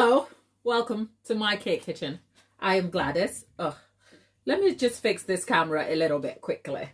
Hello, welcome to my cake kitchen. I am Gladys. Let me just fix this camera a little bit quickly.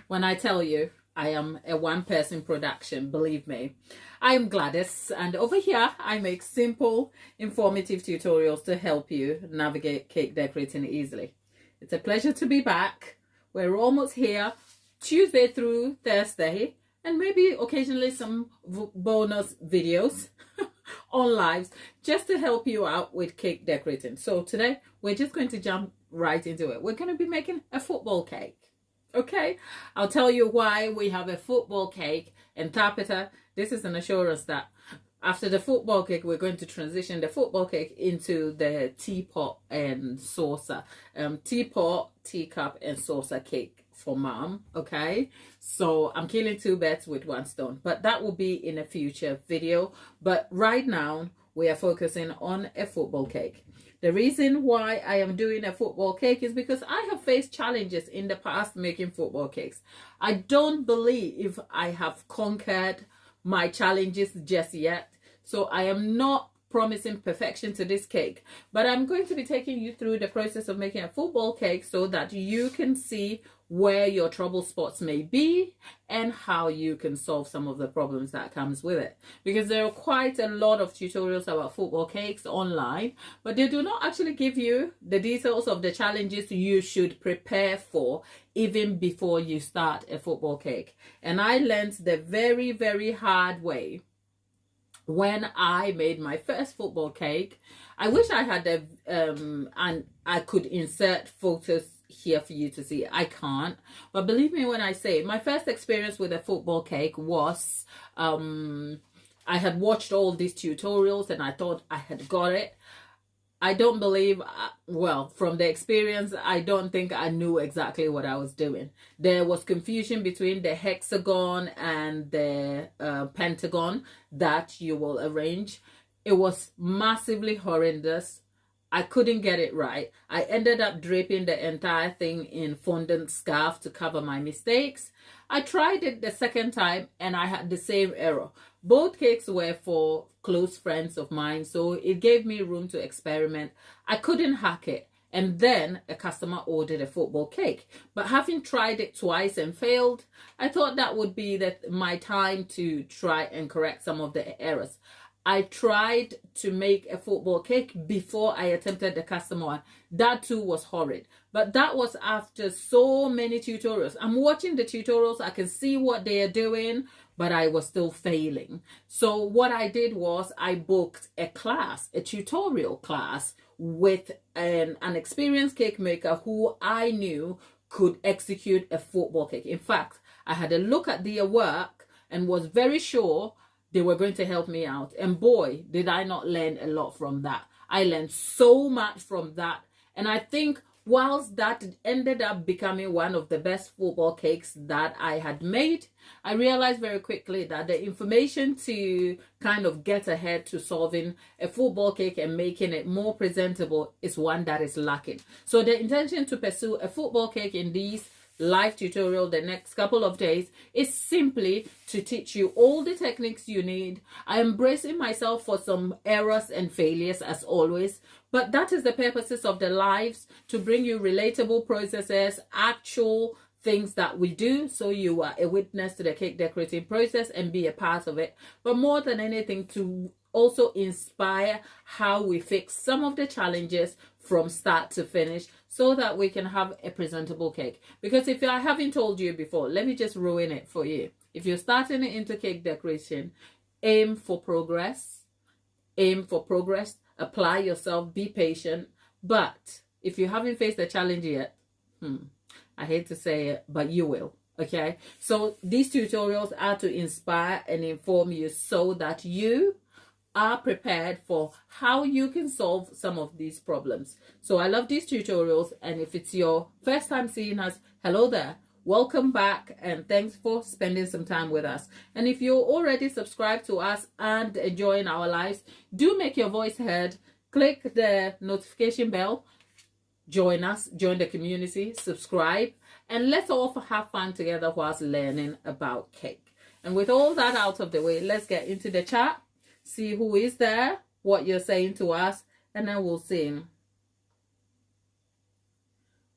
When I tell you I am a one-person production, believe me. I am Gladys, and over here I make simple, informative tutorials to help you navigate cake decorating easily. It's a pleasure to be back. We're almost here, Tuesday through Thursday, and maybe occasionally some bonus videos on lives just to help you out with cake decorating. So today we're just going to jump right into it. We're going to be making a football cake. Okay, I'll tell you why we have a football cake and tapita. This is an assurance that after the football cake, we're going to transition the football cake into the teapot and saucer. Teapot, teacup, and saucer cake for mom. Okay, so I'm killing two birds with one stone, but that will be in a future video. But right now, we are focusing on a football cake. The reason why I am doing a football cake is because I have faced challenges in the past making football cakes. I don't believe I have conquered my challenges just yet. So I am not promising perfection to this cake, but I'm going to be taking you through the process of making a football cake so that you can see where your trouble spots may be and how you can solve some of the problems that comes with it. Because there are quite a lot of tutorials about football cakes online, but they do not actually give you the details of the challenges you should prepare for even before you start a football cake. And I learned the very, very hard way when I made my first football cake. I wish I had and I could insert photos here for you to see. I can't, but believe me when I say my first experience with a football cake was I had watched all these tutorials and I thought I had got it. I don't believe, well, from the experience, I don't think I knew exactly what I was doing. There was confusion between the hexagon and the pentagon that you will arrange. It was massively horrendous. I couldn't get it right. I ended up draping the entire thing in fondant scarf to cover my mistakes. I tried it the second time and I had the same error. Both cakes were for close friends of mine, so it gave me room to experiment. I couldn't hack it. And then a customer ordered a football cake. But having tried it twice and failed, I thought that would be my time to try and correct some of the errors. I tried to make a football cake before I attempted the customer one. That too was horrid. But that was after so many tutorials. I'm watching the tutorials. I can see what they are doing, but I was still failing. So what I did was I booked a class, a tutorial class with an experienced cake maker who I knew could execute a football cake. In fact, I had a look at their work and was very sure they were going to help me out. And boy, did I not learn a lot from that. I learned so much from that. And I think whilst that ended up becoming one of the best football cakes that I had made, I realized very quickly that the information to kind of get ahead to solving a football cake and making it more presentable is one that is lacking. So the intention to pursue a football cake in these live tutorial the next couple of days is simply to teach you all the techniques you need. I am bracing myself for some errors and failures as always, but that is the purposes of the lives, to bring you relatable processes, actual things that we do, so you are a witness to the cake decorating process and be a part of it. But more than anything, to also inspire how we fix some of the challenges from start to finish so that we can have a presentable cake. Because if I haven't told you before, let me just ruin it for you. If you're starting into cake decoration, aim for progress. Aim for progress. Apply yourself. Be patient. But if you haven't faced the challenge yet, I hate to say it, but you will. Okay? So these tutorials are to inspire and inform you so that you are prepared for how you can solve some of these problems. So I love these tutorials, and if it's your first time seeing us, hello there. welcome back, and thanks for spending some time with us. And if you're already subscribed to us and enjoying our lives, do make your voice heard. Click the notification bell, join us, join the community, subscribe, and let's all have fun together whilst learning about cake. And with all that out of the way, let's get into the chat, see who is there, what you're saying to us, and then we'll sing.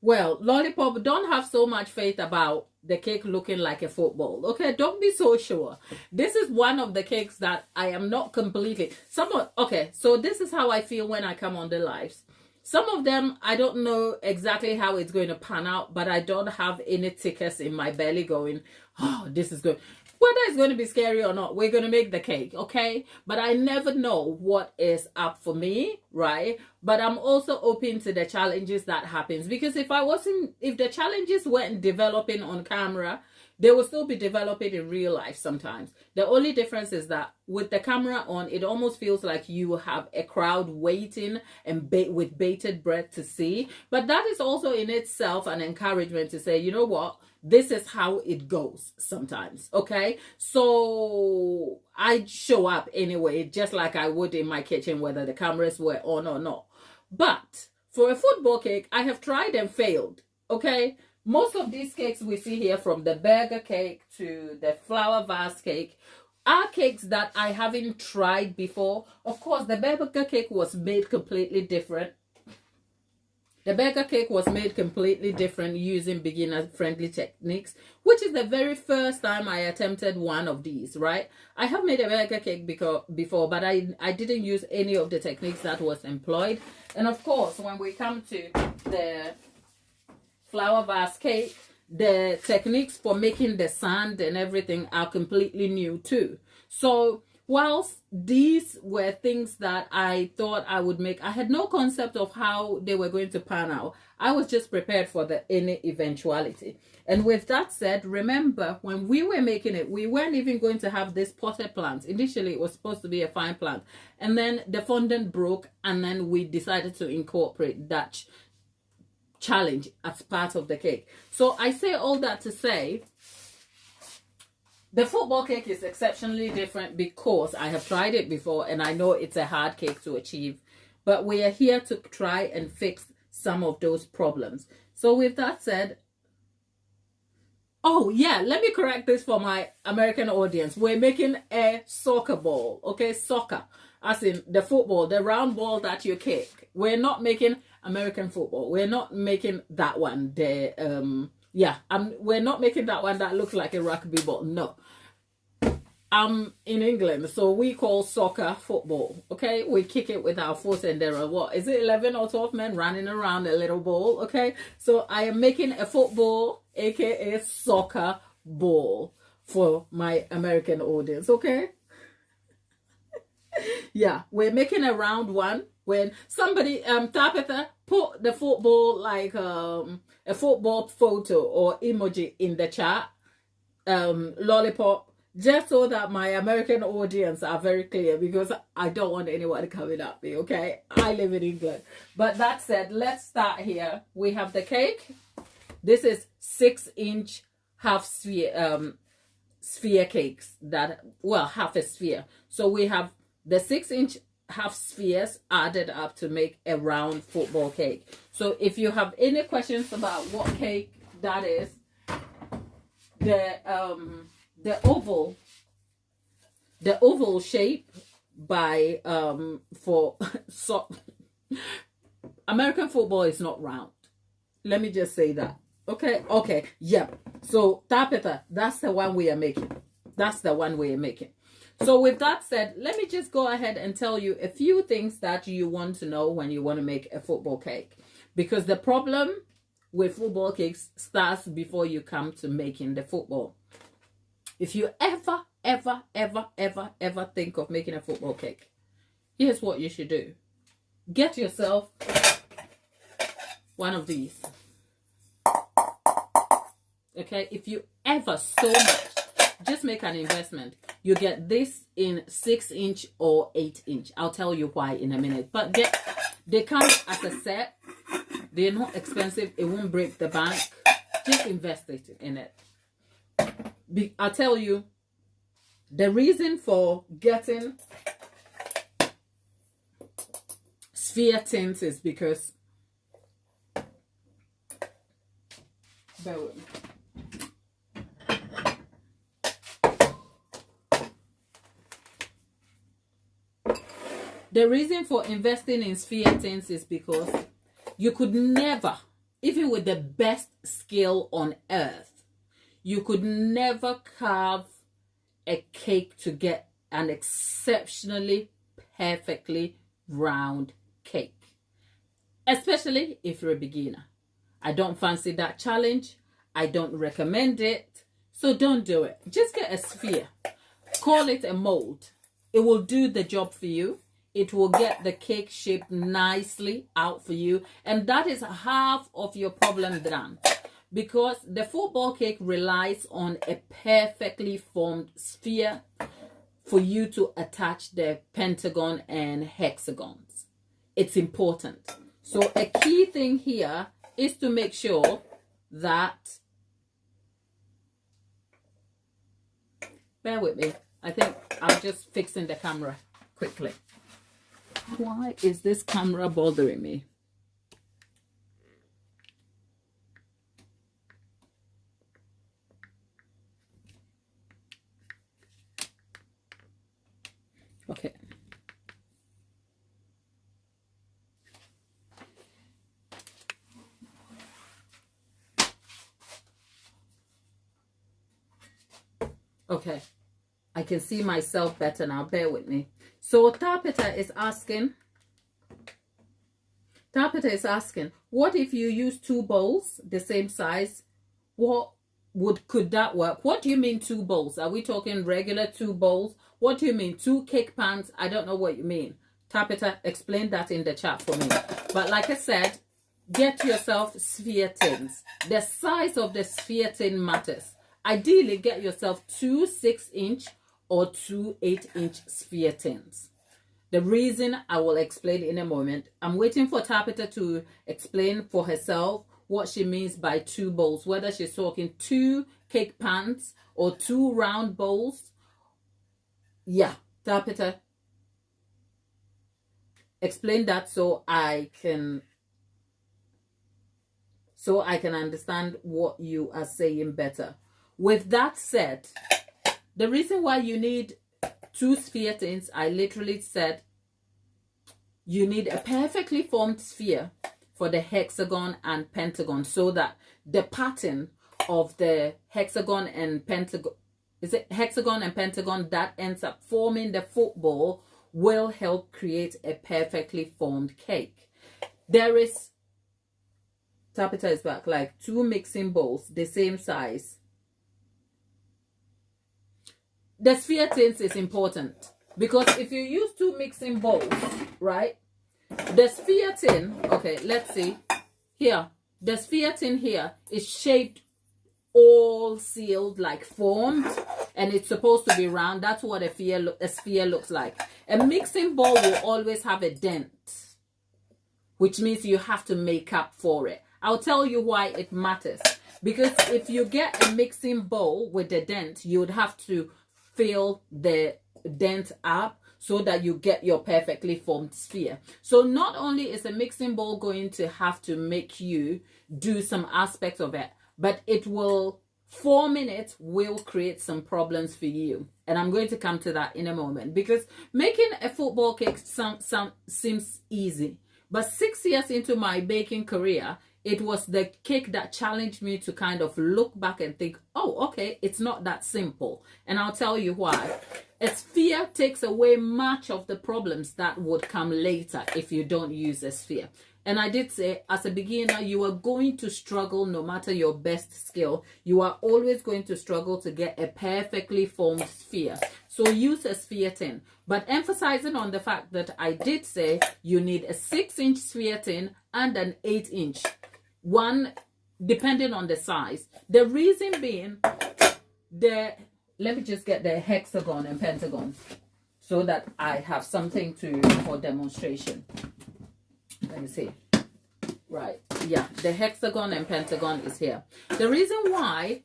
Well, Lollipop, don't have so much faith about the cake looking like a football. Okay, don't be so sure. This is one of the cakes that I am not completely... Okay, so this is how I feel when I come on the lives. Some of them, I don't know exactly how it's going to pan out, but I don't have any tickets in my belly going, oh, this is good. Whether it's going to be scary or not, we're going to make the cake, okay? But I never know what is up for me, right? But I'm also open to the challenges that happens, because if the challenges weren't developing on camera, they will still be developing in real life sometimes. The only difference is that with the camera on, it almost feels like you have a crowd waiting and with bated breath to see. But that is also in itself an encouragement to say, you know what? This is how it goes sometimes, okay? So I show up anyway, just like I would in my kitchen, whether the cameras were on or not. But for a football cake, I have tried and failed, okay? Most of these cakes we see here, from the burger cake to the flower vase cake, are cakes that I haven't tried before. Of course, the burger cake was made completely different. The burger cake was made completely different using beginner-friendly techniques, which is the very first time I attempted one of these, right? I have made a burger cake before, but I didn't use any of the techniques that was employed. And of course, when we come to the flower vase cake, the techniques for making the sand and everything are completely new too. So whilst these were things that I thought I would make, I had no concept of how they were going to pan out. I was just prepared for any eventuality. And with that said, remember when we were making it, we weren't even going to have this potted plant. Initially, it was supposed to be a fine plant. And then the fondant broke, and then we decided to incorporate that challenge as part of the cake. So I say all that to say, the football cake is exceptionally different because I have tried it before and I know it's a hard cake to achieve. But we are here to try and fix some of those problems. So with that said, oh yeah, let me correct this for my American audience. We're making a soccer ball, okay? Soccer, as in the football, the round ball that you kick. We're not making American football. We're not making that one. We're not making that one that looks like a rugby ball. No. I'm in England, so we call soccer football, okay? We kick it with our foot, and there are, 11 or 12 men running around a little ball, okay? So I am making a football, aka soccer ball, for my American audience, okay? Yeah, we're making a round one. When somebody, Tabitha, put the football, like a football photo or emoji in the chat, Lollipop, just so that my American audience are very clear, because I don't want anyone coming at me, okay? I live in England. But that said, let's start here. We have the cake. This is 6-inch half sphere cakes half a sphere. So we have the 6-inch half spheres added up to make a round football cake. So if you have any questions about what cake that is, the oval shape by American football is not round. Let me just say that. Okay, yeah. So Tabitha, that's the one we are making. That's the one we are making. So with that said, let me just go ahead and tell you a few things that you want to know when you want to make a football cake. Because the problem with football cakes starts before you come to making the football. If you ever think of making a football cake, here's what you should do. Get yourself one of these. Okay, if you ever so much, just make an investment. You get this in 6-inch or 8-inch. I'll tell you why in a minute. But they come as a set. They're not expensive. It won't break the bank. Just invest it in it. I'll tell you, the reason for getting sphere tints is because, bear with me. The reason for investing in sphere tints is because you could never, even with the best skill on earth, you could never carve a cake to get an exceptionally perfectly round cake, especially if you're a beginner. I don't fancy that challenge. I don't recommend it. So don't do it. Just get a sphere. Call it a mold. It will do the job for you. It will get the cake shaped nicely out for you. And that is half of your problem done. Because the football cake relies on a perfectly formed sphere for you to attach the pentagon and hexagons. It's important. So a key thing here is to make sure that, bear with me, I think I'm just fixing the camera quickly. Why is this camera bothering me? Okay. Okay. I can see myself better now. Bear with me. So Tapita is asking, what if you use two bowls the same size? Could that work? What do you mean two bowls? Are we talking regular two bowls? What do you mean? Two cake pans? I don't know what you mean. Tapita, explain that in the chat for me. But like I said, get yourself sphere tins. The size of the sphere tin matters. Ideally, get yourself 2 6-inch or 2 8-inch sphere tins. The reason I will explain in a moment. I'm waiting for Tapita to explain for herself what she means by two bowls, whether she's talking 2 cake pans or 2 round bowls. Yeah, Tapita, explain that so I can understand what you are saying better. With that said, the reason why you need 2 sphere tins, I literally said you need a perfectly formed sphere for the hexagon and pentagon, so that the pattern of the hexagon and pentagon, that ends up forming the football will help create a perfectly formed cake. There is, Tapita is back, like 2 mixing bowls the same size. The sphere tins is important because if you use 2 mixing bowls, right? The sphere tin, okay, let's see. Here, the sphere tin here is shaped all sealed, like formed, and it's supposed to be round. That's what a sphere looks like. A mixing bowl will always have a dent, which means you have to make up for it. I'll tell you why it matters. Because if you get a mixing bowl with a dent, you would have to fill the dent up so that you get your perfectly formed sphere. So not only is a mixing bowl going to have to make you do some aspects of it, but it will, forming it will create some problems for you. And I'm going to come to that in a moment, because making a football cake seems easy. But 6 years into my baking career, it was the cake that challenged me to kind of look back and think, oh, okay, it's not that simple. And I'll tell you why. A sphere takes away much of the problems that would come later if you don't use a sphere. And I did say, as a beginner, you are going to struggle no matter your best skill. You are always going to struggle to get a perfectly formed sphere. So use a sphere tin. But emphasizing on the fact that I did say you need a 6-inch sphere tin and an 8-inch. One, depending on the size. The reason being, let me just get the hexagon and pentagon so that I have something for demonstration. Let me see. Right, yeah, the hexagon and pentagon is here. The reason why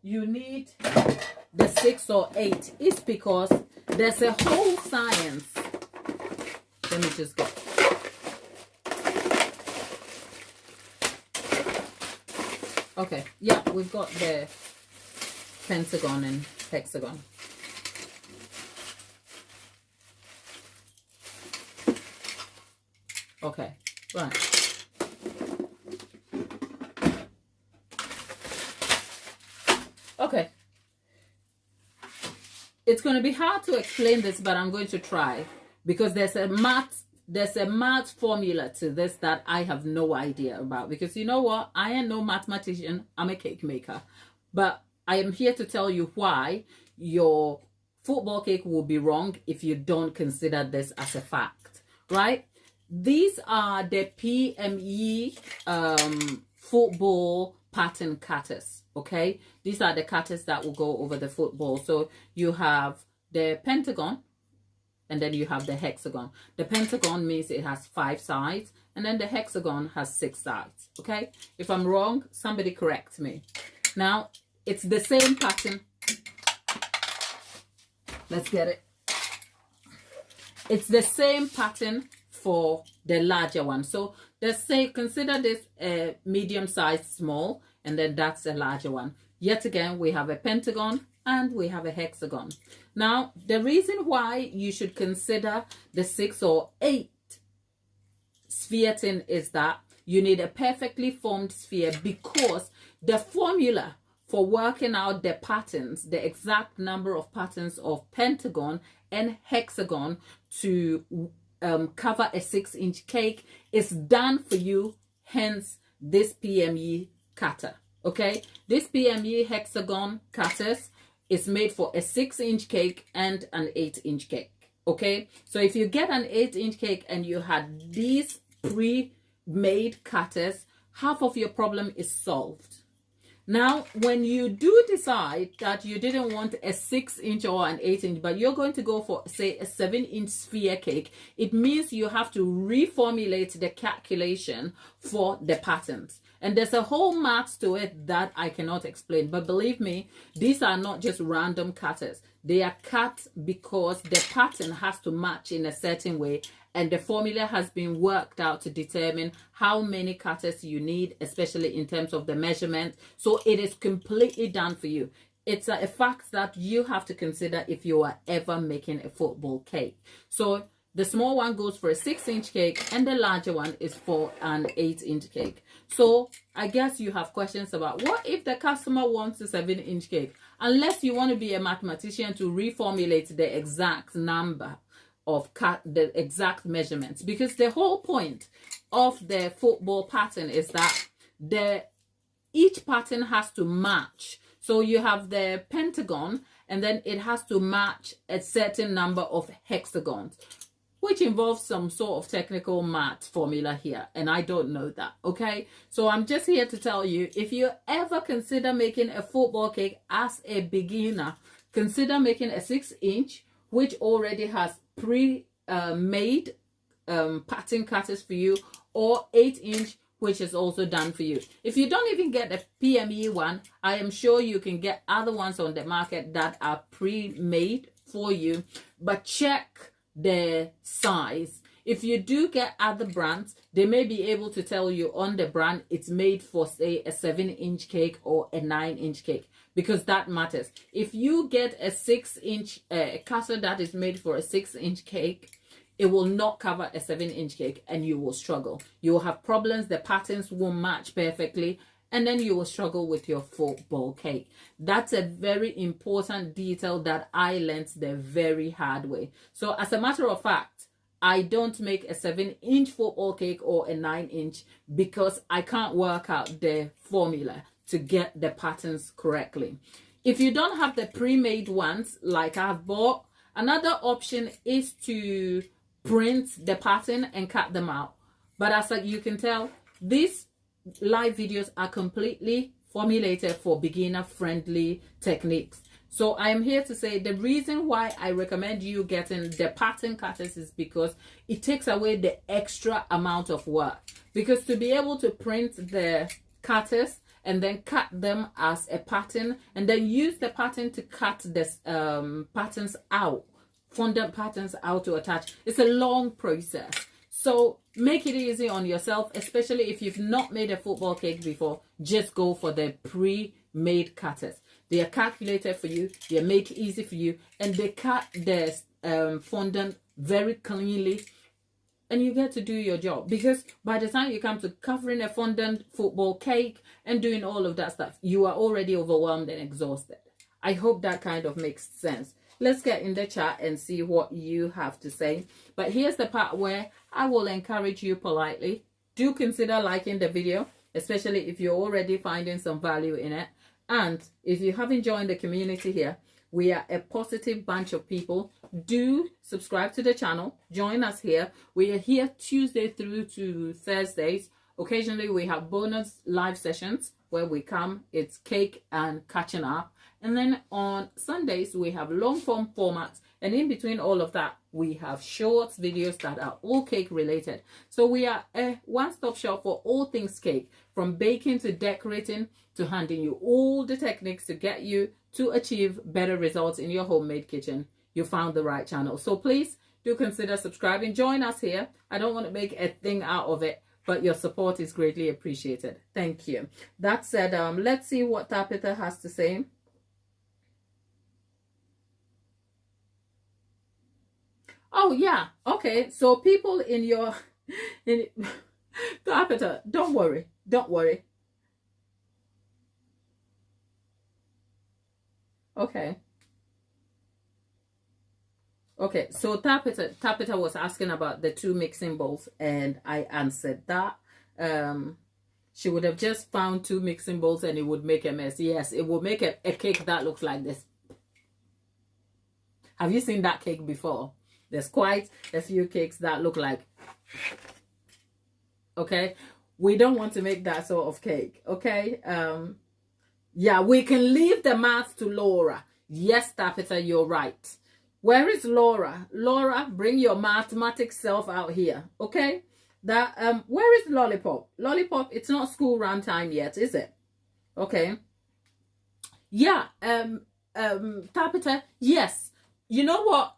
you need the 6 or 8 is because there's a whole science. Let me just get. Okay, yeah, we've got the pentagon and hexagon. Okay, right. Okay. It's going to be hard to explain this, but I'm going to try, because there's a math formula to this that I have no idea about. Because you know what? I am no mathematician. I'm a cake maker. But I am here to tell you why your football cake will be wrong if you don't consider this as a fact, right? These are the PME football pattern cutters, okay? These are the cutters that will go over the football. So you have the pentagon, and then you have the hexagon. The pentagon means it has 5 sides, and then the hexagon has 6 sides, okay? If I'm wrong, somebody correct me. Now, it's the same pattern. Let's get it. It's the same pattern for the larger one. So let's say, consider this a medium size small, and then that's a larger one. Yet again, we have a pentagon and we have a hexagon. Now, the reason why you should consider the 6 or 8 sphere tin is that you need a perfectly formed sphere, because the formula for working out the patterns, the exact number of patterns of pentagon and hexagon to cover a 6-inch cake is done for you, hence this PME cutter, okay? This PME hexagon cutters is made for a 6-inch cake and an 8-inch cake, okay? So if you get an 8-inch cake and you had these pre-made cutters, half of your problem is solved. Now, when you do decide that you didn't want a 6-inch or an 8-inch, but you're going to go for, say, a 7-inch sphere cake, it means you have to reformulate the calculation for the patterns. And there's a whole math to it that I cannot explain. But believe me, these are not just random cutters. They are cut because the pattern has to match in a certain way, and the formula has been worked out to determine how many cutters you need, especially in terms of the measurement. So it is completely done for you. It's a fact that you have to consider if you are ever making a football cake. So the small one goes for a 6-inch cake, and the larger one is for an 8-inch cake. So I guess you have questions about, what if the customer wants a 7-inch cake? Unless you want to be a mathematician to reformulate the exact number of the exact measurements, because the whole point of the football pattern is that each pattern has to match. So you have the pentagon, and then it has to match a certain number of hexagons, which involves some sort of technical math formula here, and I don't know that, okay? So I'm just here to tell you, if you ever consider making a football cake as a beginner, consider making a 6-inch, which already has pre-made pattern cutters for you, or 8-inch, which is also done for you. If you don't even get a PME one, I am sure you can get other ones on the market that are pre-made for you, but check the size. If you do get other brands, they may be able to tell you on the brand it's made for, say, a 7-inch cake or a 9-inch cake, because that matters. If you get a 6-inch cutter that is made for a 6-inch cake, it will not cover a 7-inch cake, and you will struggle. You will have problems. The patterns won't match perfectly, and then you will struggle with your football cake. That's a very important detail that I learned the very hard way. So as a matter of fact, I don't make a 7-inch football cake or a 9-inch because I can't work out the formula to get the patterns correctly. If you don't have the pre-made ones like I've bought, another option is to print the pattern and cut them out. But as you can tell, these live videos are completely formulated for beginner friendly techniques. So I am here to say the reason why I recommend you getting the pattern cutters is because it takes away the extra amount of work. Because to be able to print the cutters and then cut them as a pattern and then use the pattern to cut the patterns out, fondant patterns out to attach, it's a long process. So make it easy on yourself, especially if you've not made a football cake before. Just go for the pre-made cutters. They are calculated for you, they make it easy for you, and they cut the fondant very cleanly, and you get to do your job. Because by the time you come to covering a fondant football cake and doing all of that stuff, you are already overwhelmed and exhausted. I hope that kind of makes sense. Let's get in the chat and see what you have to say. But here's the part where I will encourage you politely. Do consider liking the video, especially if you're already finding some value in it. And if you haven't joined the community here, we are a positive bunch of people. Do subscribe to the channel. Join us here. We are here Tuesday through to Thursdays. Occasionally, we have bonus live sessions where we come. It's cake and catching up. And then on Sundays, we have long form formats. And in between all of that, we have shorts, videos that are all cake related. So we are a one-stop shop for all things cake, from baking to decorating to handing you all the techniques to get you to achieve better results in your homemade kitchen. You found the right channel. So please do consider subscribing. Join us here. I don't want to make a thing out of it, but your support is greatly appreciated. Thank you. That said, let's see what Tabitha has to say. Oh yeah, okay. So people in your Tabitha, don't worry. Okay. So Tabitha was asking about the 2 mixing bowls, and I answered that. She would have just found 2 mixing bowls and it would make a mess. Yes, it will make a cake that looks like this. Have you seen that cake before? There's quite a few cakes that look like. Okay, we don't want to make that sort of cake. Okay, yeah, we can leave the math to Laura. Yes, Tabitha, you're right. Where is Laura? Laura, bring your mathematics self out here. Okay, that where is Lollipop? Lollipop, it's not school run time yet, is it? Okay, yeah, Tabitha, yes. You know what?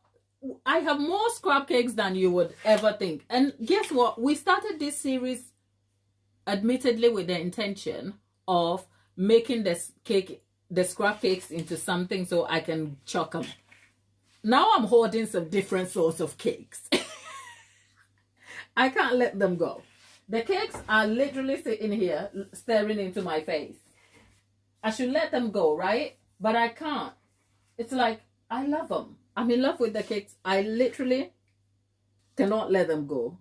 I have more scrap cakes than you would ever think. And guess what? We started this series admittedly with the intention of making the scrap cakes into something so I can chuck them. Now I'm hoarding some different sorts of cakes. I can't let them go. The cakes are literally sitting here staring into my face. I should let them go, right? But I can't. It's like, I love them. I'm in love with the cakes. I literally cannot let them go.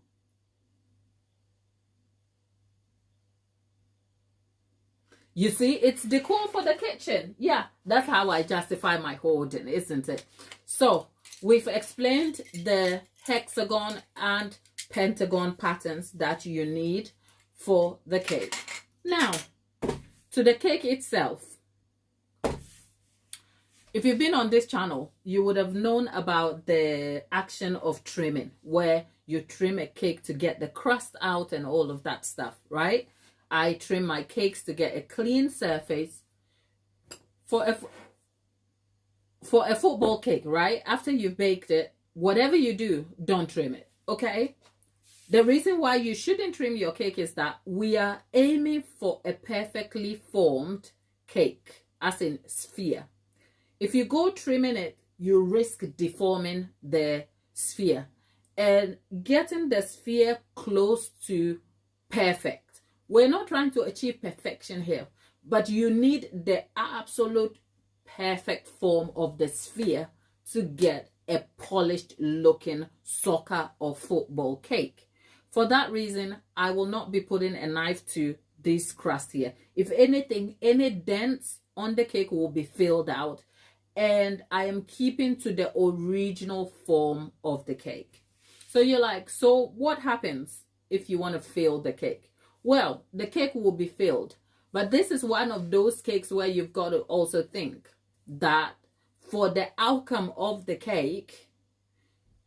You see, it's decor for the kitchen. Yeah, that's how I justify my hoarding, isn't it? So, we've explained the hexagon and pentagon patterns that you need for the cake. Now, to the cake itself. If you've been on this channel, you would have known about the action of trimming, where you trim a cake to get the crust out and all of that stuff, right? I trim my cakes to get a clean surface. For a football cake, right? After you've baked it, whatever you do, don't trim it, okay? The reason why you shouldn't trim your cake is that we are aiming for a perfectly formed cake, as in sphere. If you go trimming it, you risk deforming the sphere and getting the sphere close to perfect. We're not trying to achieve perfection here, but you need the absolute perfect form of the sphere to get a polished looking soccer or football cake. For that reason, I will not be putting a knife to this crust here. If anything, any dents on the cake will be filled out. And I am keeping to the original form of the cake. So you're like, so what happens if you want to fill the cake? Well, the cake will be filled. But this is one of those cakes where you've got to also think that for the outcome of the cake,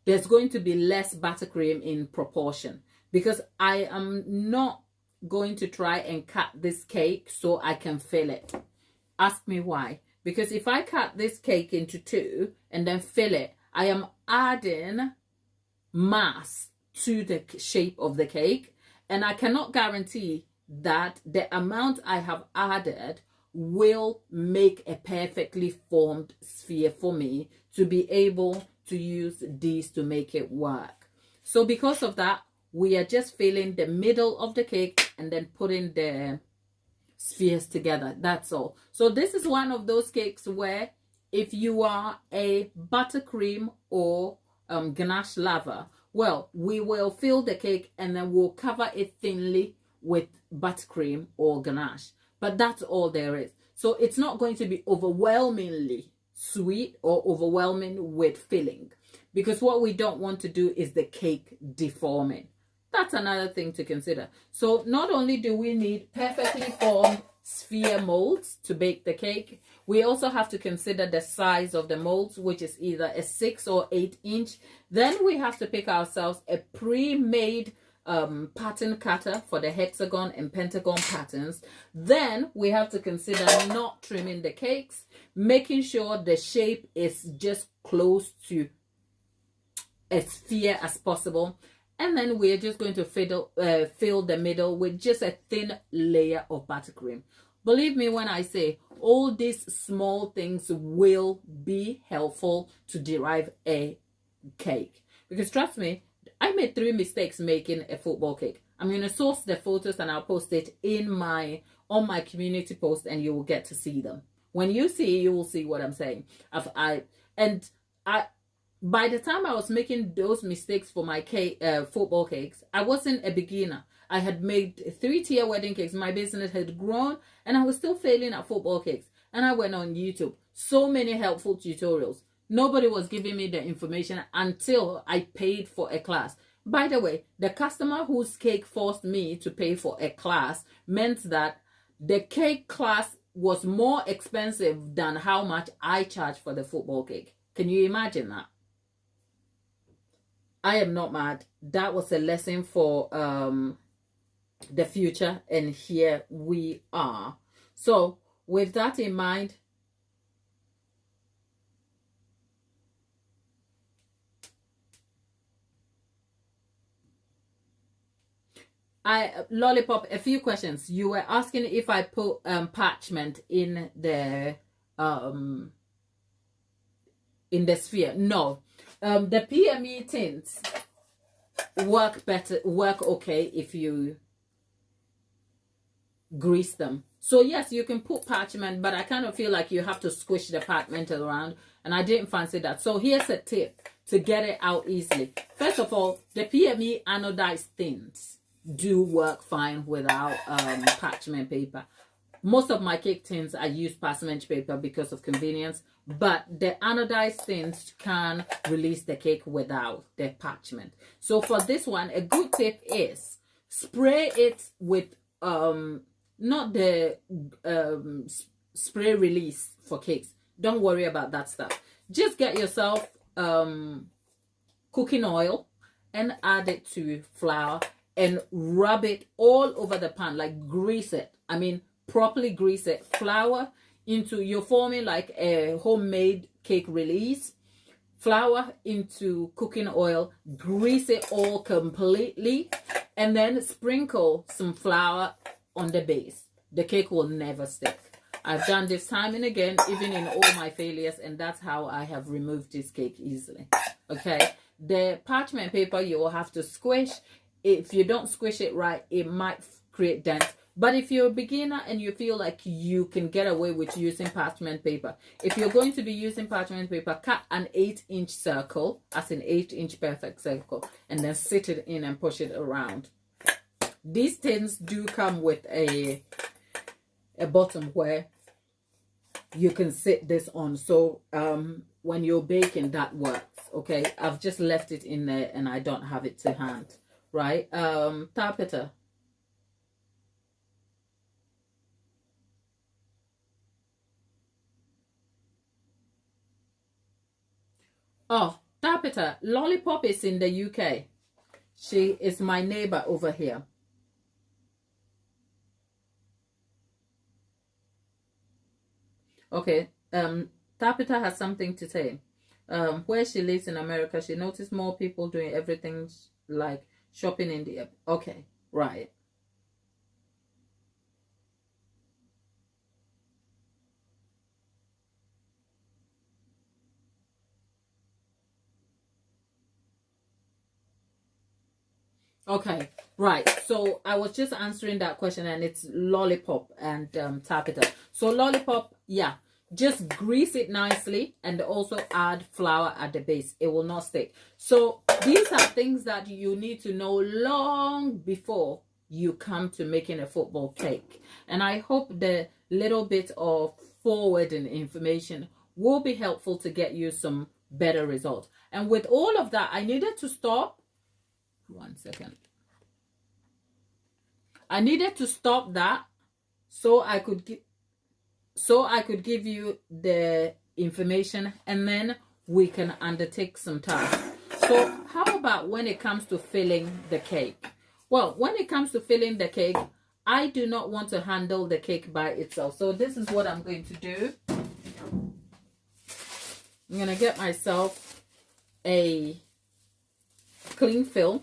there's going to be less buttercream in proportion, because I am not going to try and cut this cake so I can fill it. Ask me why. Because if I cut this cake into two and then fill it, I am adding mass to the shape of the cake, and I cannot guarantee that the amount I have added will make a perfectly formed sphere for me to be able to use these to make it work. So because of that, we are just filling the middle of the cake and then putting the spheres together. That's all. So this is one of those cakes where if you are a buttercream or ganache lover, well, we will fill the cake and then we'll cover it thinly with buttercream or ganache. But that's all there is. So it's not going to be overwhelmingly sweet or overwhelming with filling, because what we don't want to do is the cake deforming. That's another thing to consider. So not only do we need perfectly formed sphere molds to bake the cake, we also have to consider the size of the molds, which is either a 6 or 8 inch. Then we have to pick ourselves a pre-made pattern cutter for the hexagon and pentagon patterns. Then we have to consider not trimming the cakes, making sure the shape is just close to a sphere as possible. And then we're just going to fill the middle with just a thin layer of buttercream. Believe me when I say all these small things will be helpful to derive a cake. Because trust me, I made 3 mistakes making a football cake. I'm going to source the photos and I'll post it on my community post, and you will get to see them. When you see, you will see what I'm saying. By the time I was making those mistakes for my football cakes, I wasn't a beginner. I had made 3-tier wedding cakes. My business had grown and I was still failing at football cakes. And I went on YouTube. So many helpful tutorials. Nobody was giving me the information until I paid for a class. By the way, the customer whose cake forced me to pay for a class meant that the cake class was more expensive than how much I charged for the football cake. Can you imagine that? I am not mad. That was a lesson for the future, and here we are. So with that in mind, Lollipop, a few questions. You were asking if I put parchment in the sphere. No. The PME tints work okay if you grease them. So yes, you can put parchment, but I kind of feel like you have to squish the parchment around, and I didn't fancy that. So here's a tip to get it out easily. First of all, the PME anodized tints do work fine without parchment paper. Most of my cake tins I use parchment paper because of convenience, but the anodized tins can release the cake without the parchment. So for this one, a good tip is spray it with not the spray release for cakes. Don't worry about that stuff. Just get yourself cooking oil and add it to flour and rub it all over the pan, like grease it. I mean, properly grease it. Flour into, you're forming like a homemade cake release. Flour into cooking oil, grease it all completely, and then sprinkle some flour on the base. The cake will never stick. I've done this time and again, even in all my failures, and that's how I have removed this cake easily. Okay, the parchment paper you will have to squish. If you don't squish it right, it might create dents. But if you're a beginner and you feel like you can get away with using parchment paper, if you're going to be using parchment paper, cut an 8-inch circle, as an 8-inch perfect circle, and then sit it in and push it around. These tins do come with a bottom where you can sit this on. So when you're baking, that works. Okay, I've just left it in there and I don't have it to hand. Right? Tapeta. Oh, Tapita, Lollipop is in the UK. She is my neighbor over here. Okay, Tapita has something to say. Where she lives in America, she noticed more people doing everything like shopping in the... Okay, right. Okay, right. So I was just answering that question, and it's Lollipop and Tapita. So Lollipop, yeah, just grease it nicely and also add flour at the base. It will not stick. So these are things that you need to know long before you come to making a football cake. And I hope the little bit of forwarding information will be helpful to get you some better results. And with all of that, I needed to stop. 1 second. I needed to stop that so I could give you the information, and then we can undertake some tasks. So how about when it comes to filling the cake? Well, when it comes to filling the cake, I do not want to handle the cake by itself. So this is what I'm going to do. I'm going to get myself a cling film.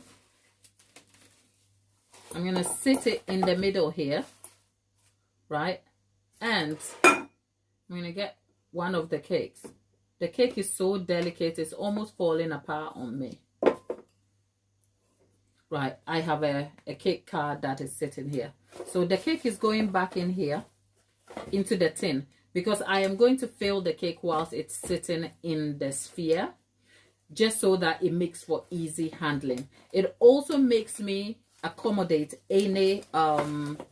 I'm going to sit it in the middle here, right? And I'm going to get one of the cakes. The cake is so delicate, it's almost falling apart on me. Right, I have a cake card that is sitting here. So the cake is going back in here, into the tin, because I am going to fill the cake whilst it's sitting in the sphere, just so that it makes for easy handling. It also makes me accommodate any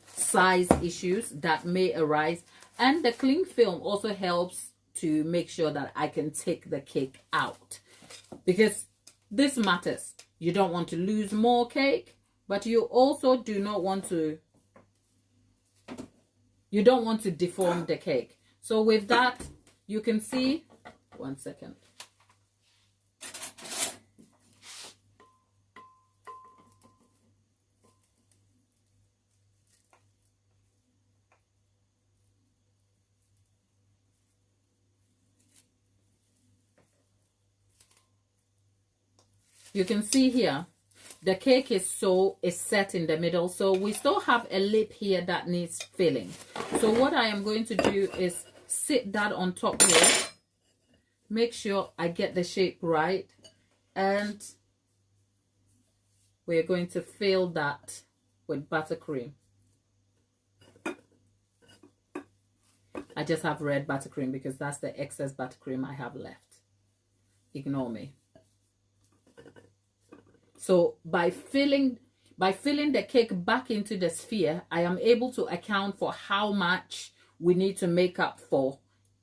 size issues that may arise, and the cling film also helps to make sure that I can take the cake out, because this matters. You don't want to lose more cake, but you also do not want to deform the cake. So with that, you can see, 1 second. You can see here, the cake is set in the middle. So we still have a lip here that needs filling. So what I am going to do is sit that on top here. Make sure I get the shape right. And we're going to fill that with buttercream. I just have red buttercream because that's the excess buttercream I have left. Ignore me. So by filling the cake back into the sphere, I am able to account for how much we need to make up for,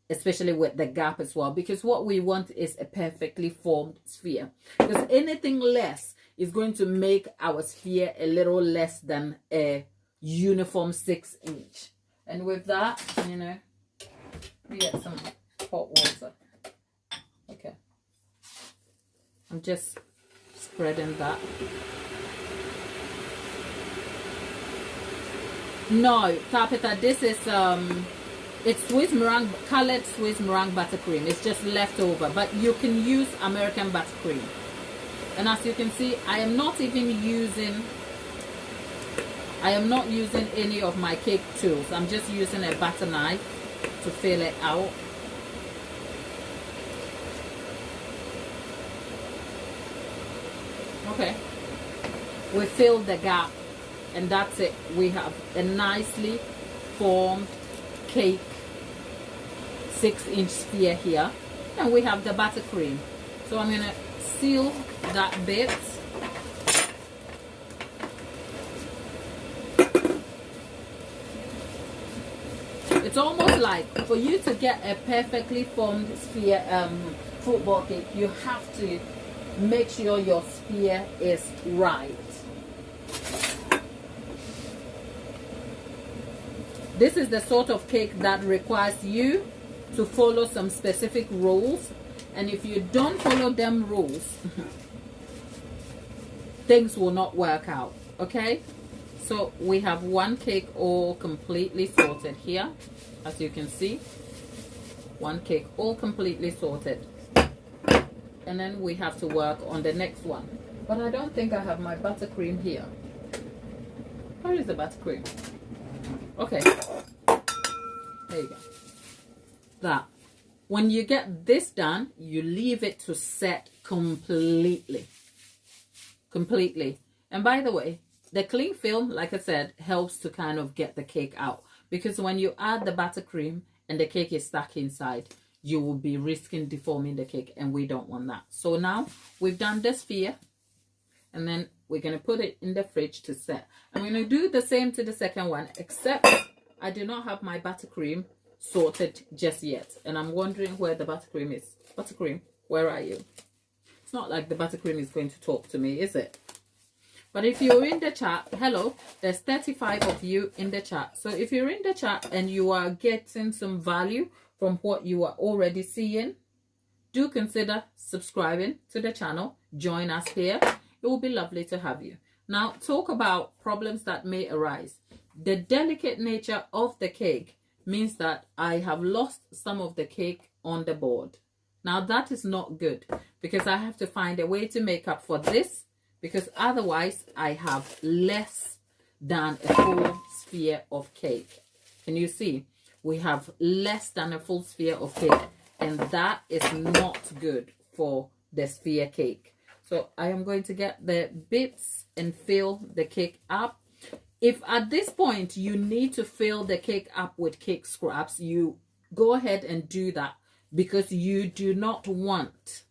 especially with the gap as well, because what we want is a perfectly formed sphere. Because anything less is going to make our sphere a little less than a uniform 6-inch. And with that, you know, we get some hot water. Okay. I'm just spreading that. No, Tapita, this is it's Swiss meringue, colored Swiss meringue buttercream. It's just left over, but you can use American buttercream. And as you can see, I am not using any of my cake tools. I'm just using a butter knife to fill it out. Okay, we fill the gap, and that's it. We have a nicely formed cake 6-inch sphere here, and we have the buttercream. So I'm gonna seal that bit. It's almost like for you to get a perfectly formed sphere football cake, you have to make sure your sphere is right. This is the sort of cake that requires you to follow some specific rules, And if you don't follow them rules, things will not work out. Okay, so we have one cake all completely sorted here, as you can see. One cake all completely sorted, and then we have to work on the next one. But I don't think I have my buttercream here. Where is the buttercream? Okay, there you go. That when you get this done, you leave it to set completely. And by the way, the cling film, like I said, helps to kind of get the cake out, because when you add the buttercream and the cake is stuck inside, you will be risking deforming the cake, and we don't want that. So now we've done the sphere, and then we're going to put it in the fridge to set. I'm going to do the same to the second one, except I do not have my buttercream sorted just yet, and I'm wondering where the buttercream is. Buttercream, where are you? It's not like the buttercream is going to talk to me, is it? But if you're in the chat, hello, there's 35 of you in the chat. So if you're in the chat and you are getting some value from what you are already seeing, do consider subscribing to the channel. Join us here. It will be lovely to have you. Now, talk about problems that may arise. The delicate nature of the cake means that I have lost some of the cake on the board. Now, that is not good, because I have to find a way to make up for this, because otherwise I have less than a full sphere of cake. Can you see? We have less than a full sphere of cake, and that is not good for the sphere cake. So I am going to get the bits and fill the cake up. If at this point you need to fill the cake up with cake scraps, you go ahead and do that, because you do not want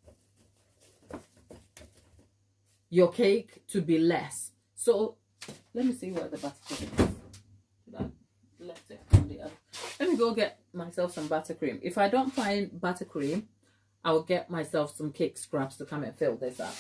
your cake to be less. So let me see where the buttercream is. I left it on the other. Let me go get myself some buttercream. If I don't find buttercream, I'll get myself some cake scraps to come and fill this up.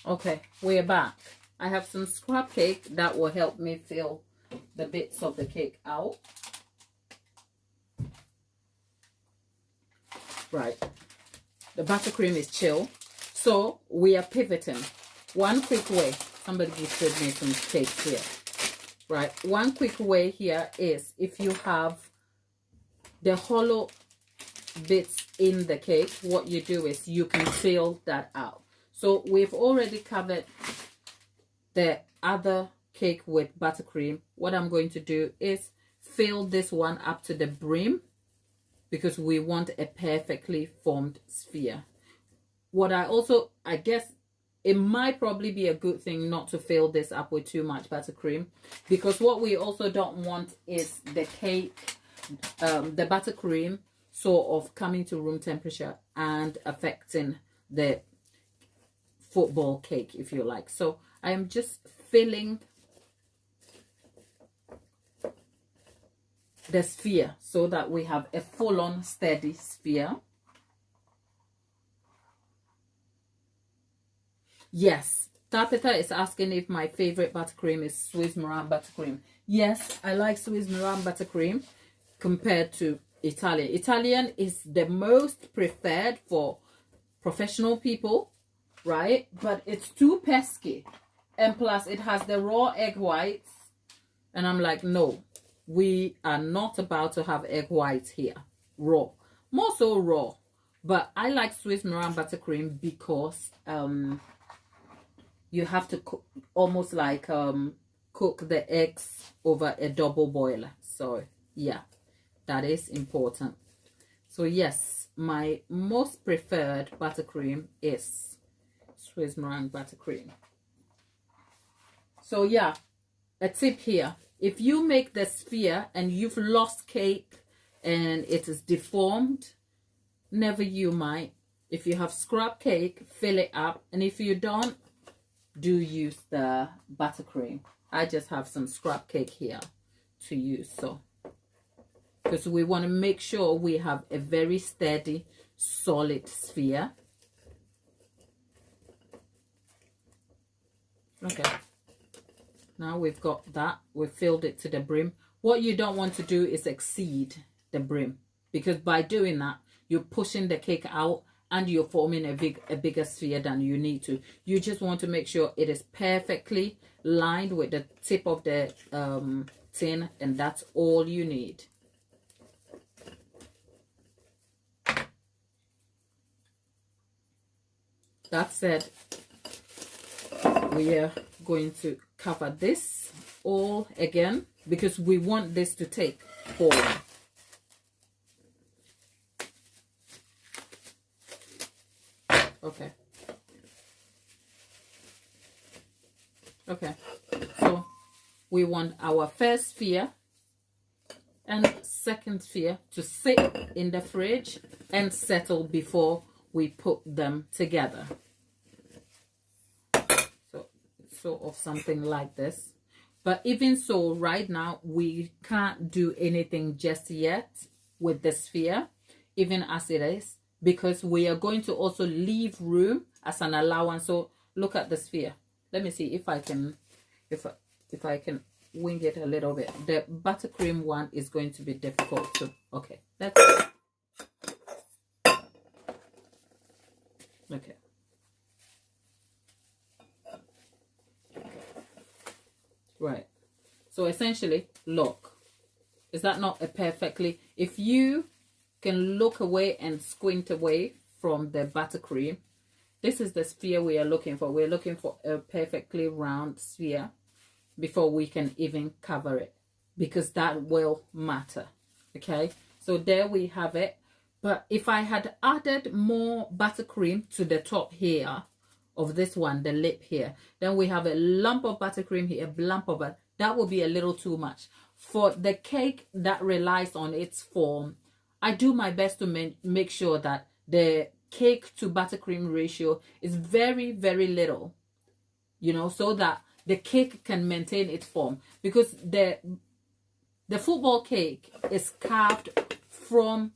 Okay, we're back. I have some scrap cake that will help me fill the bits of the cake out. Right. The buttercream is chill. So we are pivoting. One quick way. Somebody gifted me some cakes here. Right. One quick way here is, if you have the hollow bits in the cake, what you do is you can fill that out. So we've already covered the other cake with buttercream. What I'm going to do is fill this one up to the brim, because we want a perfectly formed sphere. What I guess it might probably be a good thing not to fill this up with too much buttercream, because what we also don't want is the cake, the buttercream sort of coming to room temperature and affecting the football cake, if you like. So I am just filling the sphere so that we have a full-on steady sphere. Yes, Tabitha is asking if my favorite buttercream is Swiss Meringue buttercream. Yes, I like Swiss Meringue buttercream compared to Italian. Italian is the most preferred for professional people, right? But it's too pesky, and plus it has the raw egg whites, and I'm like, no, we are not about to have egg whites here raw, more so raw. But I like Swiss Meringue buttercream because you have to cook, almost like cook the eggs over a double boiler. So yeah, that is important. So yes, my most preferred buttercream is Swiss Meringue buttercream. So yeah, a tip here, If you make the sphere and you've lost cake and it is deformed, never you mind. If you have scrap cake, fill it up. And if you don't, do use the buttercream. I just have some scrap cake here to use. So, because we want to make sure we have a very steady, solid sphere. Okay. Now we've got that. We've filled it to the brim. What you don't want to do is exceed the brim, because by doing that, you're pushing the cake out and you're forming a bigger sphere than you need to. You just want to make sure it is perfectly lined with the tip of the tin, and that's all you need. That said, we are going to cover this all again because we want this to take form. Okay. Okay. So we want our first sphere and second sphere to sit in the fridge and settle before we put them together. So it's sort of something like this. But even so, right now, we can't do anything just yet with the sphere, even as it is, because we are going to also leave room as an allowance. So look at the sphere. Let me see if I can, if I can wing it a little bit. The buttercream one is going to be difficult to, okay, let's, okay. Right. So essentially, look, is that not a perfectly, if you can look away and squint away from the buttercream, this is the sphere we are looking for. We're looking for a perfectly round sphere before we can even cover it, because that will matter. Okay, so there we have it. But if I had added more buttercream to the top here of this one, the lip here, then we have a lump of buttercream here, a lump of it. That would be a little too much. For the cake that relies on its form, I do my best to make sure that the cake to buttercream ratio is very, very little, you know, so that the cake can maintain its form. Because the football cake is carved from,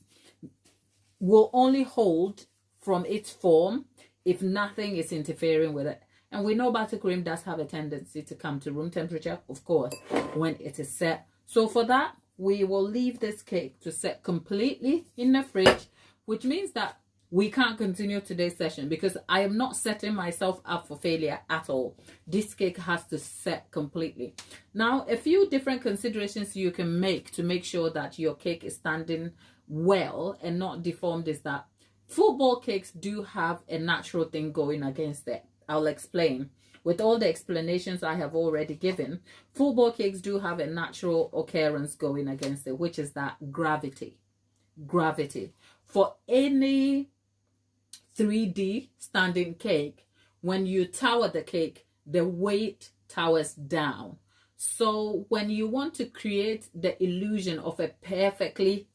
will only hold from its form if nothing is interfering with it. And we know buttercream does have a tendency to come to room temperature, of course, when it is set. So for that, we will leave this cake to set completely in the fridge, which means that we can't continue today's session because I am not setting myself up for failure at all. This cake has to set completely. Now, a few different considerations you can make to make sure that your cake is standing well and not deformed is that football cakes do have a natural thing going against it. I'll explain. With all the explanations I have already given, football cakes do have a natural occurrence going against it, which is that gravity. Gravity. For any 3D standing cake, when you tower the cake, the weight towers down. So when you want to create the illusion of a perfectly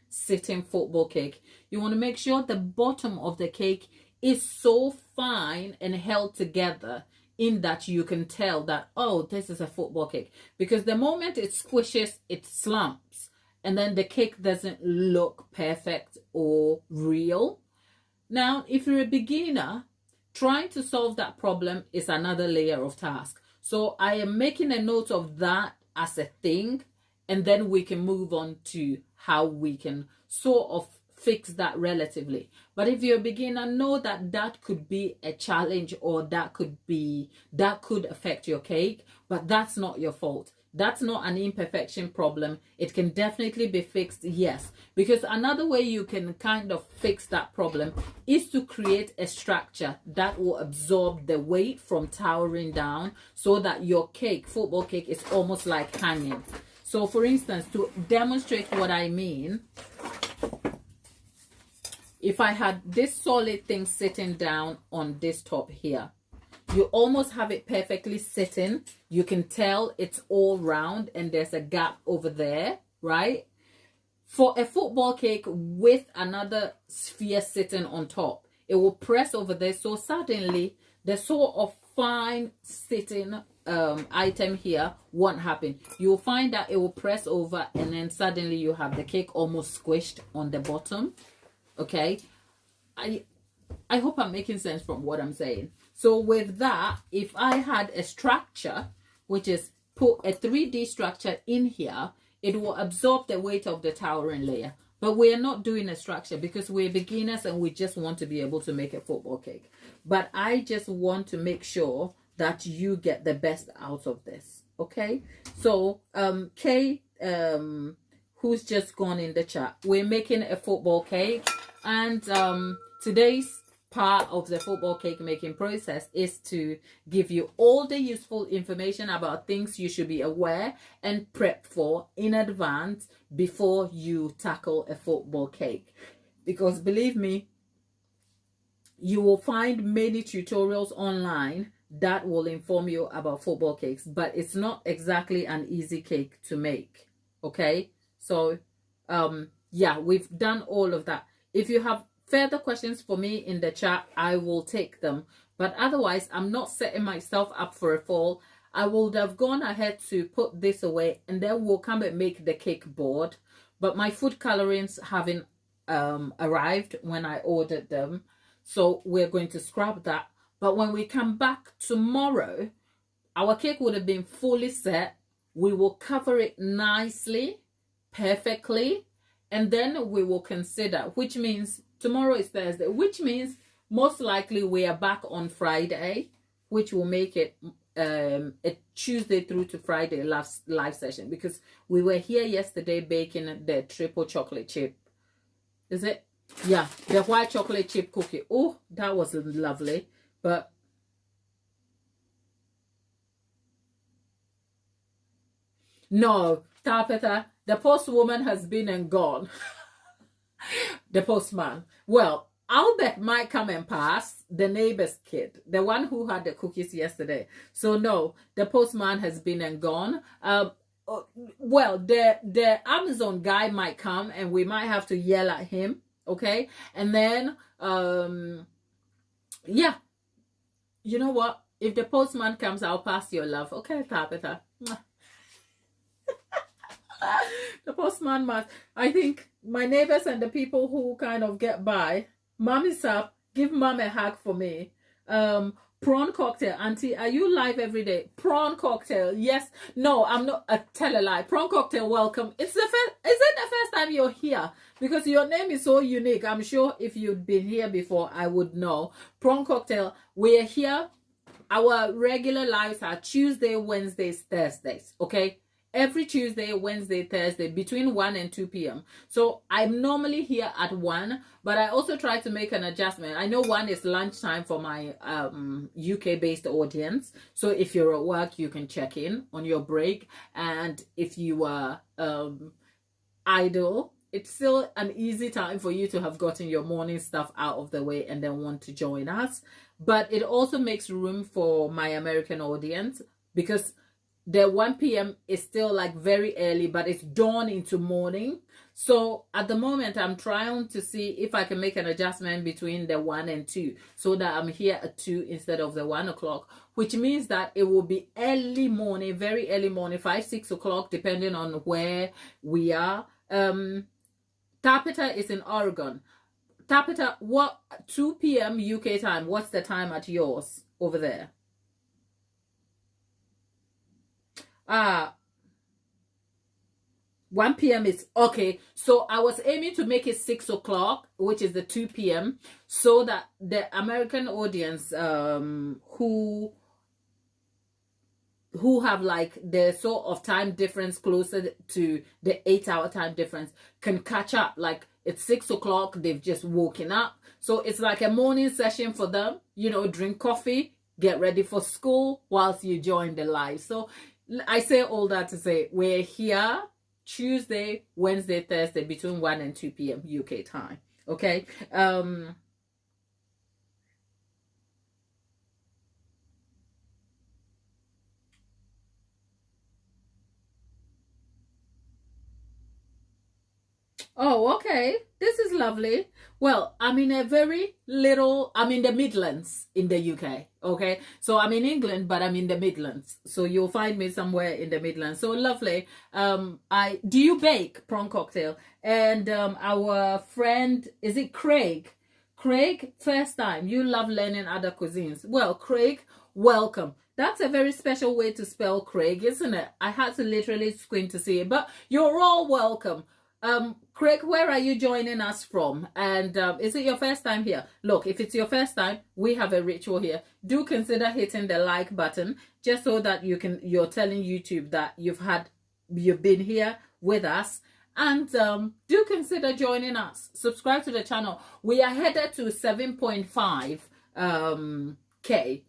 sitting football cake, you want to make sure the bottom of the cake is so fine and held together in that you can tell that, oh, this is a football cake. Because the moment it squishes, it slumps, and then the cake doesn't look perfect or real. Now, if you're a beginner, trying to solve that problem is another layer of task. So I am making a note of that as a thing, and then we can move on to how we can sort of fix that relatively. But if you're a beginner, know that that could be a challenge, or that could affect your cake, but that's not your fault. That's not an imperfection problem. It can definitely be fixed, yes. Because another way you can kind of fix that problem is to create a structure that will absorb the weight from towering down, so that your cake, football cake, is almost like hanging. So for instance, to demonstrate what I mean, if I had this solid thing sitting down on this top here, You almost have it perfectly sitting. You can tell it's all round and there's a gap over there, right? For a football cake with another sphere sitting on top, it will press over there. So suddenly the sort of fine sitting item here won't happen. You'll find that it will press over and then suddenly you have the cake almost squished on the bottom. Okay. I hope I'm making sense from what I'm saying. So with that, if I had a structure, which is put a 3D structure in here, it will absorb the weight of the towering layer. But we are not doing a structure because we're beginners and we just want to be able to make a football cake. But I just want to make sure that you get the best out of this. Okay? So, Kay, who's just gone in the chat, we're making a football cake. And today's part of the football cake making process is to give you all the useful information about things you should be aware and prep for in advance before you tackle a football cake. Because believe me, you will find many tutorials online that will inform you about football cakes, but it's not exactly an easy cake to make. Okay, so yeah, we've done all of that. If you have further questions for me in the chat, I will take them. But otherwise, I'm not setting myself up for a fall. I would have gone ahead to put this away and then we'll come and make the cake board. But my food colorings haven't arrived when I ordered them. So we're going to scrap that. But when we come back tomorrow, our cake would have been fully set. We will cover it nicely, perfectly. And then we will consider, which means tomorrow is Thursday, which means most likely we are back on Friday, which will make it a Tuesday through to Friday live session, because we were here yesterday baking the triple chocolate chip. Is it? Yeah, the white chocolate chip cookie. Oh, that was lovely. But no, Tapeta, the postwoman has been and gone. The postman. Well, Albert might come and pass, the neighbor's kid, the one who had the cookies yesterday. So no, the postman has been and gone. Well, the Amazon guy might come and we might have to yell at him. Okay. And then, yeah, you know what? If the postman comes, I'll pass your love. Okay, Tabitha. The postman must. I think my neighbors and the people who kind of get by, mom is up. Give mom a hug for me. Prawn cocktail, auntie. Are you live every day? Prawn cocktail. Yes. No, I'm not. Tell a lie. Prawn cocktail. Welcome. It's the first. Is it the first time you're here? Because your name is so unique. I'm sure if you'd been here before, I would know. Prawn cocktail. We're here. Our regular lives are Tuesday, Wednesdays, Thursdays. Okay. Every Tuesday, Wednesday, Thursday, between 1 and 2 p.m. So I'm normally here at 1, but I also try to make an adjustment. I know 1 is lunchtime for my UK-based audience. So if you're at work, you can check in on your break. And if you are idle, it's still an easy time for you to have gotten your morning stuff out of the way and then want to join us. But it also makes room for my American audience, because the 1 p.m. is still like very early, but it's dawn into morning. So at the moment, I'm trying to see if I can make an adjustment between the 1 and 2 so that I'm here at 2 instead of the 1 o'clock, which means that it will be early morning, very early morning, 5, 6 o'clock, depending on where we are. Tapeta is in Oregon. Tapeta, what 2 p.m. UK time? What's the time at yours over there? 1 p.m. is okay. So I was aiming to make it 6 o'clock, which is the 2 p.m. so that the American audience who have like the sort of time difference closer to the 8-hour time difference can catch up. Like it's 6 o'clock, they've just woken up. So it's like a morning session for them, you know, drink coffee, get ready for school whilst you join the live. So I say all that to say we're here Tuesday, Wednesday, Thursday between 1 and 2 p.m. UK time. Okay. Oh, okay. This is lovely. Well, I'm in a very little, I'm in the Midlands in the UK. Okay. So I'm in England, but I'm in the Midlands. So you'll find me somewhere in the Midlands. So lovely. Do you bake prawn cocktail? And our friend, is it Craig? Craig, first time. You love learning other cuisines. Well, Craig, welcome. That's a very special way to spell Craig, isn't it? I had to literally squint to see it, but you're all welcome. Craig, where are you joining us from? And is it your first time here? Look, if it's your first time, we have a ritual here. Do consider hitting the like button just so that you're telling YouTube that you've been here with us. And do consider joining us. Subscribe to the channel. We are headed to 7.5 K.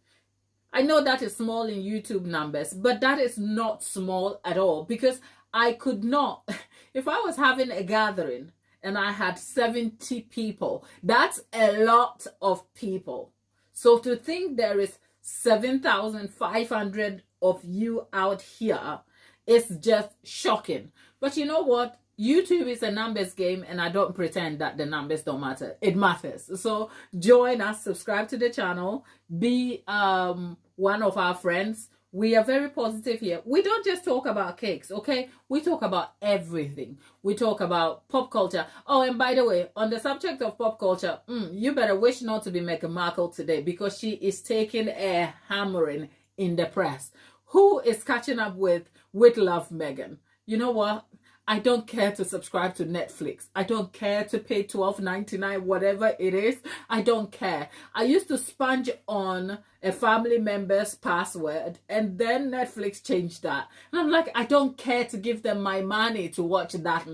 I know that is small in YouTube numbers, but that is not small at all, because I could not, if I was having a gathering and I had 70 people, that's a lot of people. So to think there is 7,500 of you out here is just shocking. But you know what? YouTube is a numbers game, and I don't pretend that the numbers don't matter. It matters. So join us, subscribe to the channel, be one of our friends. We are very positive here. We don't just talk about cakes, okay? We talk about everything. We talk about pop culture. Oh, and by the way, on the subject of pop culture, you better wish not to be Meghan Markle today, because she is taking a hammering in the press. Who is catching up with Love Meghan? You know what? I don't care to subscribe to Netflix. I don't care to pay $12.99, whatever it is. I don't care. I used to sponge on a family member's password, and then Netflix changed that. And I'm like, I don't care to give them my money to watch that.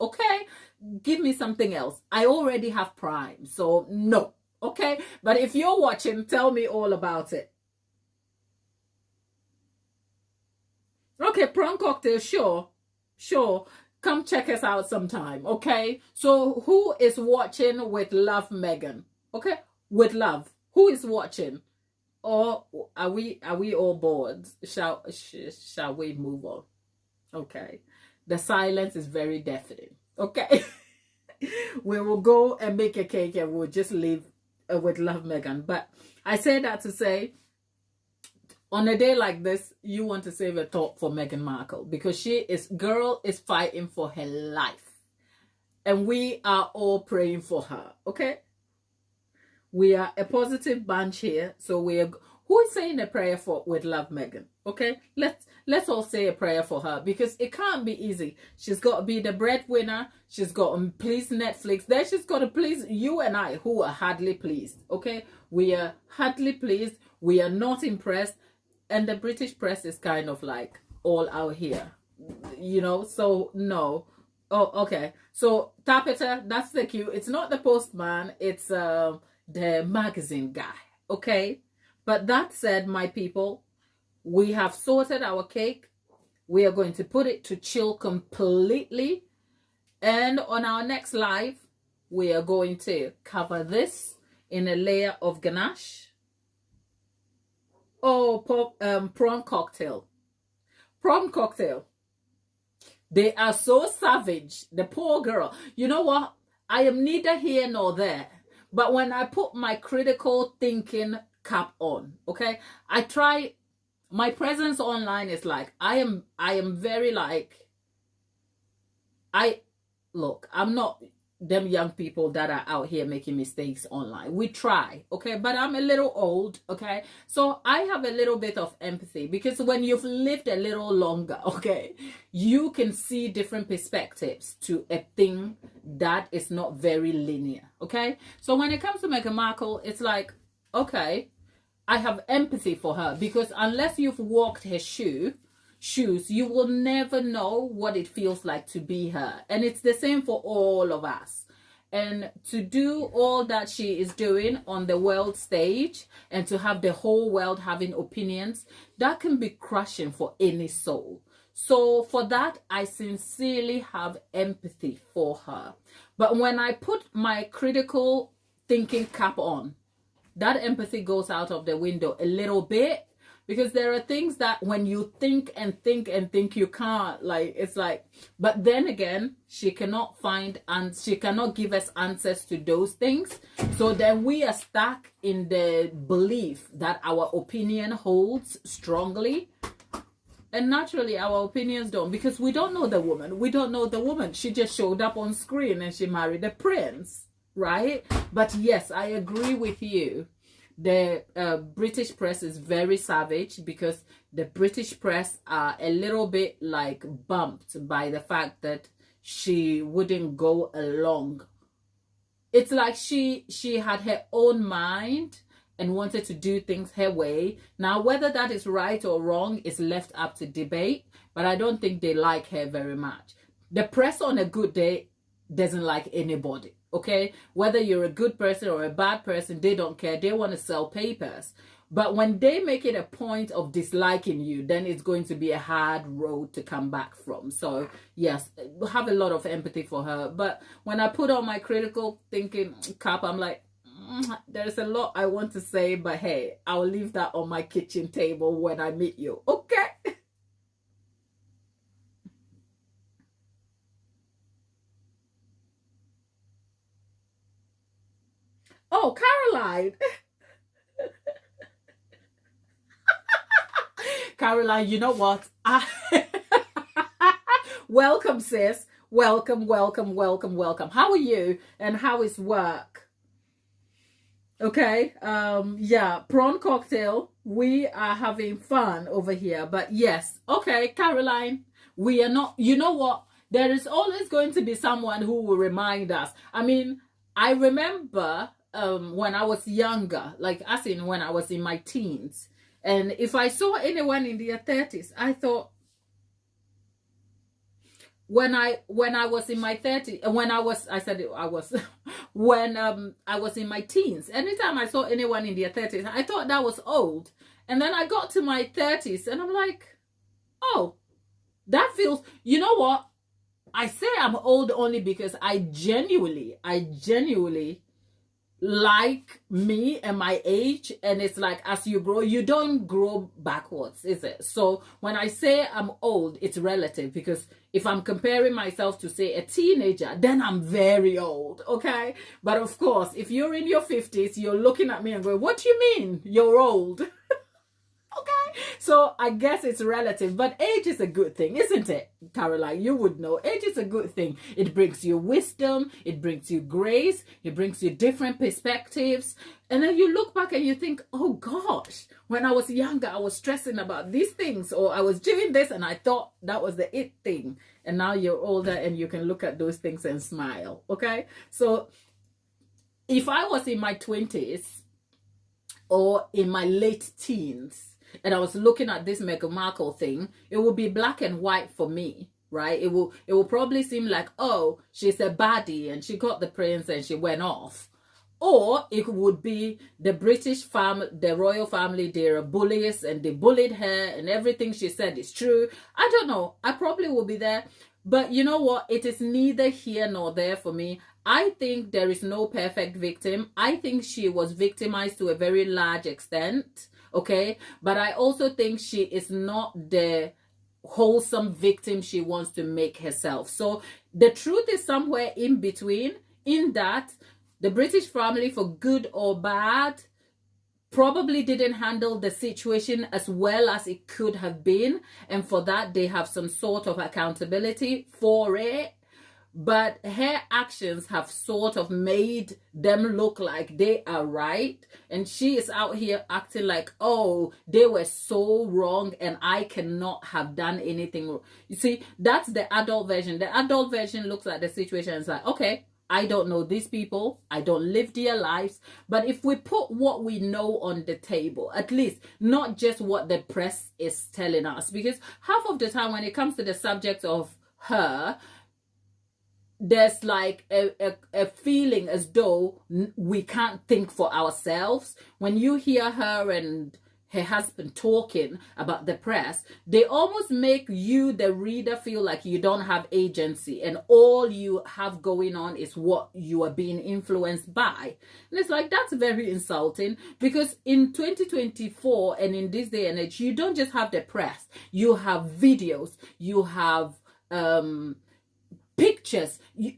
Okay? Give me something else. I already have Prime, so no. Okay? But if you're watching, tell me all about it. Okay, prawn cocktail, sure. Come check us out sometime, okay? So who is watching with Love Meghan? Okay, with love. Who is watching? Or are we all bored? Shall we move on? Okay. The silence is very deafening. Okay. We will go and make a cake, and we'll just leave with Love Meghan. But I say that to say, on a day like this, you want to save a thought for Meghan Markle, because girl is fighting for her life. And we are all praying for her, okay? We are a positive bunch here. So who is saying a prayer with Love Meghan? Okay? Let's all say a prayer for her, because it can't be easy. She's got to be the breadwinner. She's got to please Netflix. Then she's got to please you and I, who are hardly pleased, okay? We are hardly pleased. We are not impressed. And the British press is kind of like all out here, you know, so no. Oh, okay. So Tapeta, that's the cue. It's not the postman, it's the magazine guy, okay? But that said, my people, we have sorted our cake. We are going to put it to chill completely. And on our next live, we are going to cover this in a layer of ganache. Oh, prawn cocktail. Prawn cocktail. They are so savage. The poor girl. You know what? I am neither here nor there. But when I put my critical thinking cap on, okay, I try. My presence online is like, I am very like, look, I'm not them young people that are out here making mistakes online. We try, okay? But I'm a little old, okay? So I have a little bit of empathy, because when you've lived a little longer, okay, you can see different perspectives to a thing that is not very linear, okay? So when it comes to Meghan Markle, it's like, okay, I have empathy for her, because unless you've walked her shoes, you will never know what it feels like to be her. And it's the same for all of us. And to do all that she is doing on the world stage, and to have the whole world having opinions, that can be crushing for any soul. So for that, I sincerely have empathy for her. But when I put my critical thinking cap on, that empathy goes out of the window a little bit, because there are things that when you think and think and think, you can't, like, it's like, but then again, she cannot find, and she cannot give us answers to those things. So then we are stuck in the belief that our opinion holds strongly. And naturally, our opinions don't, because we don't know the woman. We don't know the woman. She just showed up on screen and she married a prince, right? But yes, I agree with you. The British press is very savage, because the British press are a little bit like bumped by the fact that she wouldn't go along. It's like she had her own mind and wanted to do things her way. Now, whether that is right or wrong is left up to debate, but I don't think they like her very much. The press on a good day doesn't like anybody, okay? Whether you're a good person or a bad person, they don't care. They want to sell papers. But when they make it a point of disliking you, then it's going to be a hard road to come back from. So yes, have a lot of empathy for her. But when I put on my critical thinking cap, I'm like, there's a lot I want to say, but hey, I'll leave that on my kitchen table when I meet you, okay? Oh, Caroline. Caroline, you know what? Welcome, sis. Welcome, welcome, welcome, welcome. How are you? And how is work? Okay, yeah, prawn cocktail. We are having fun over here. But yes, okay, Caroline, we are not, you know what? There is always going to be someone who will remind us. I mean, I remember when I was younger, like as in when I was in my teens, and if I saw anyone in their 30s, I thought, when I was in my 30s, when I was, I said I was, when I was in my teens, anytime I saw anyone in their 30s, I thought that was old. And then I got to my 30s and I'm like, oh, that feels, you know what? I say I'm old only because I genuinely like me and my age, and it's like as you grow, you don't grow backwards, is it? So when I say I'm old, it's relative, because if I'm comparing myself to, say, a teenager, then I'm very old, okay? But of course, if you're in your 50s, you're looking at me and going, what do you mean you're old? Okay, so I guess it's relative, but age is a good thing, isn't it, Caroline? You would know. Age is a good thing. It brings you wisdom, it brings you grace, it brings you different perspectives, and then you look back and you think, oh gosh, when I was younger, I was stressing about these things, or I was doing this and I thought that was the it thing, and now you're older and you can look at those things and smile, okay? So if I was in my 20s or in my late teens, and I was looking at this Meghan Markle thing, it would be black and white for me, right? It will probably seem like, oh, she's a baddie and she got the prince and she went off. Or it would be the British family, the royal family, they're bullies and they bullied her and everything she said is true. I don't know. I probably will be there. But you know what? It is neither here nor there for me. I think there is no perfect victim. I think she was victimized to a very large extent. Okay, but I also think she is not the wholesome victim she wants to make herself. So the truth is somewhere in between, in that the British family, for good or bad, probably didn't handle the situation as well as it could have been, and for that they have some sort of accountability for it. But her actions have sort of made them look like they are right. And she is out here acting like, oh, they were so wrong and I cannot have done anything wrong. You see, that's the adult version. The adult version looks at the situation and is like, okay, I don't know these people. I don't live their lives. But if we put what we know on the table, at least not just what the press is telling us, because half of the time when it comes to the subject of her, there's like a feeling as though we can't think for ourselves. When you hear her and her husband talking about the press, they almost make you, the reader, feel like you don't have agency and all you have going on is what you are being influenced by. And it's like, that's very insulting, because in 2024 and in this day and age, you don't just have the press, you have videos, you have pictures, they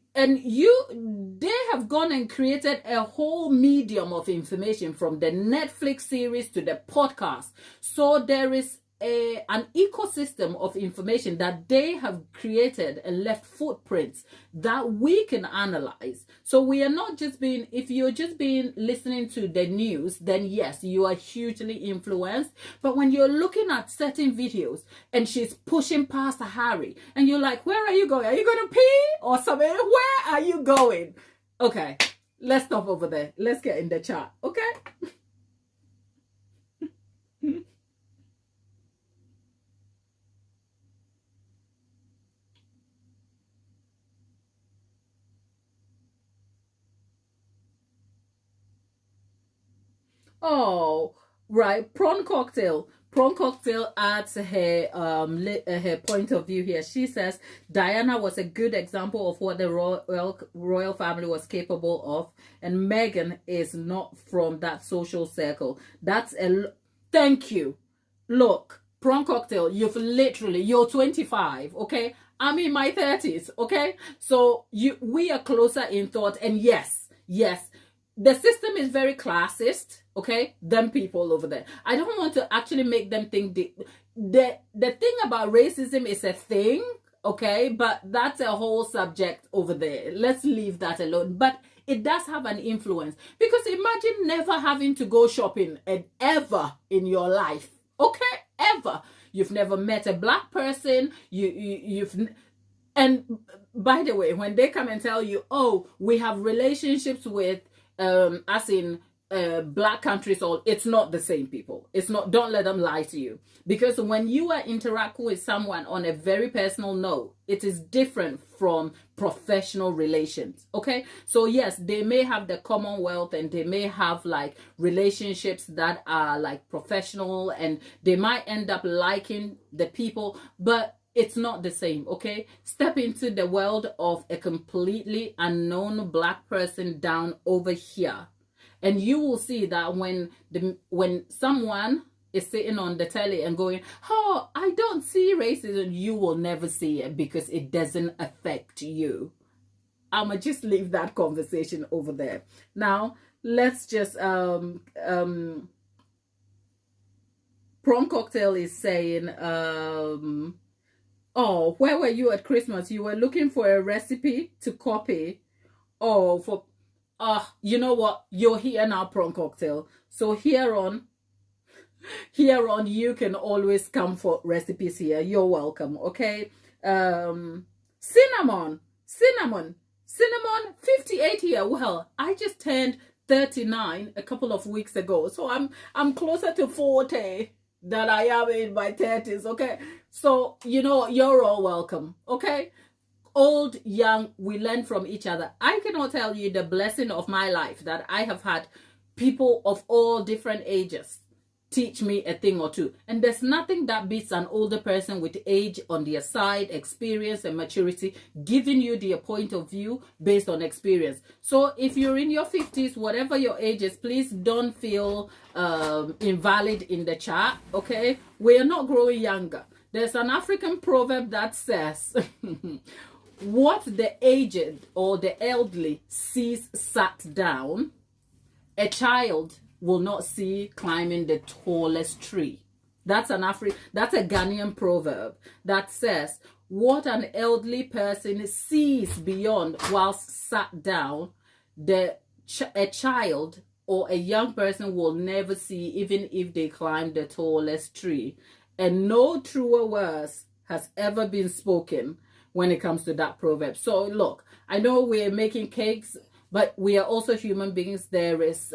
have gone and created a whole medium of information, from the Netflix series to the podcast. So there is an ecosystem of information that they have created and left footprints that we can analyze. So we are not just being, if you're just being listening to the news, then yes, you are hugely influenced. But when you're looking at certain videos and she's pushing past Harry and you're like, where are you going? Are you going to pee or something? Where are you going? Okay, let's stop over there. Let's get in the chat. Okay. Oh, right. Prawn cocktail. Prawn cocktail adds her point of view here. She says Diana was a good example of what the royal family was capable of, and Meghan is not from that social circle. That's a thank you. Look, prawn cocktail, you're 25, okay? I'm in my 30s, okay? So we are closer in thought, and yes, the system is very classist, okay? Them people over there. I don't want to actually make them think the thing about racism is a thing, okay? But that's a whole subject over there. Let's leave that alone. But it does have an influence, because imagine never having to go shopping ever in your life, okay? Ever. You've never met a black person. And by the way, when they come and tell you, oh, we have relationships with as in black countries, all, it's not the same people. It's not. Don't let them lie to you, because when you are interacting with someone on a very personal note, it is different from professional relations. Okay, so yes, they may have the Commonwealth and they may have like relationships that are like professional, and they might end up liking the people, but it's not the same. Okay, step into the world of a completely unknown black person down over here, and you will see that when someone is sitting on the telly and going, oh, I don't see racism, you will never see it, because it doesn't affect you. I'ma just leave that conversation over there. Now let's just Prawn Cocktail is saying oh, where were you at Christmas? You were looking for a recipe to copy. Oh, for you know what? You're here now, Prawn Cocktail. So here on you can always come for recipes here. You're welcome. Okay. Cinnamon 58 here. Well, I just turned 39 a couple of weeks ago, so I'm closer to 40 than I am in my 30s. Okay, so you're all welcome. Okay, old, young, we learn from each other. I cannot tell you the blessing of my life that I have had people of all different ages teach me a thing or two. And there's nothing that beats an older person with age on their side, experience and maturity, giving you their point of view based on experience. So if you're in your 50s, whatever your age is, please don't feel invalid in the chat, okay? We're not growing younger. There's an African proverb that says, what the aged or the elderly sees sat down, a child will not see climbing the tallest tree. That's a Ghanaian proverb that says what an elderly person sees beyond whilst sat down, a child or a young person will never see, even if they climb the tallest tree. And no truer words has ever been spoken when it comes to that proverb. So look, I know we're making cakes, but we are also human beings. There is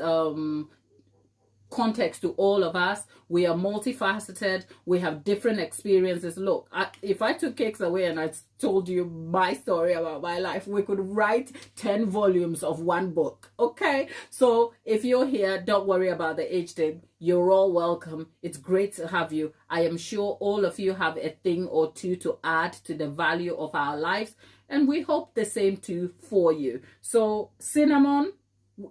context to all of us. We are multifaceted. We have different experiences. Look, if I took Cakes away and I told you my story about my life, we could write 10 volumes of one book. Okay, so if you're here, don't worry about the age thing. You're all welcome. It's great to have you. I am sure all of you have a thing or two to add to the value of our lives, and we hope the same too for you. So Cinnamon,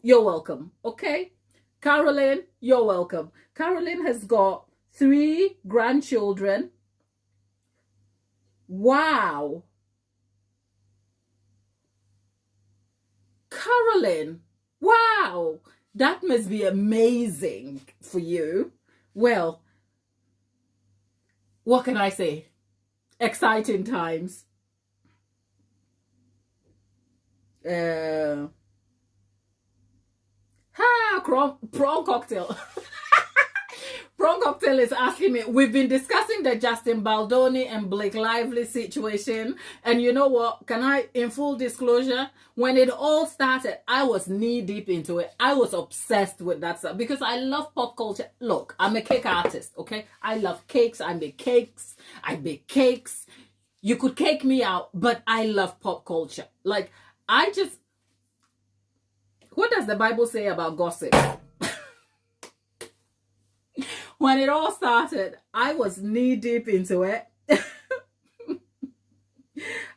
you're welcome. Okay, Carolyn, you're welcome. Carolyn has got 3 grandchildren. Wow. Carolyn, wow. That must be amazing for you. Well, what can I say? Exciting times. Prawn cocktail. Prawn cocktail is asking me, we've been discussing the Justin Baldoni and Blake Lively situation, and you know what, can I, in full disclosure, when it all started, I was knee deep into it. I was obsessed with that stuff because I love pop culture. Look, I'm a cake artist, okay? I love cakes. I make cakes. You could cake me out, but I love pop culture. Like, what does the Bible say about gossip? When it all started, I was knee deep into it.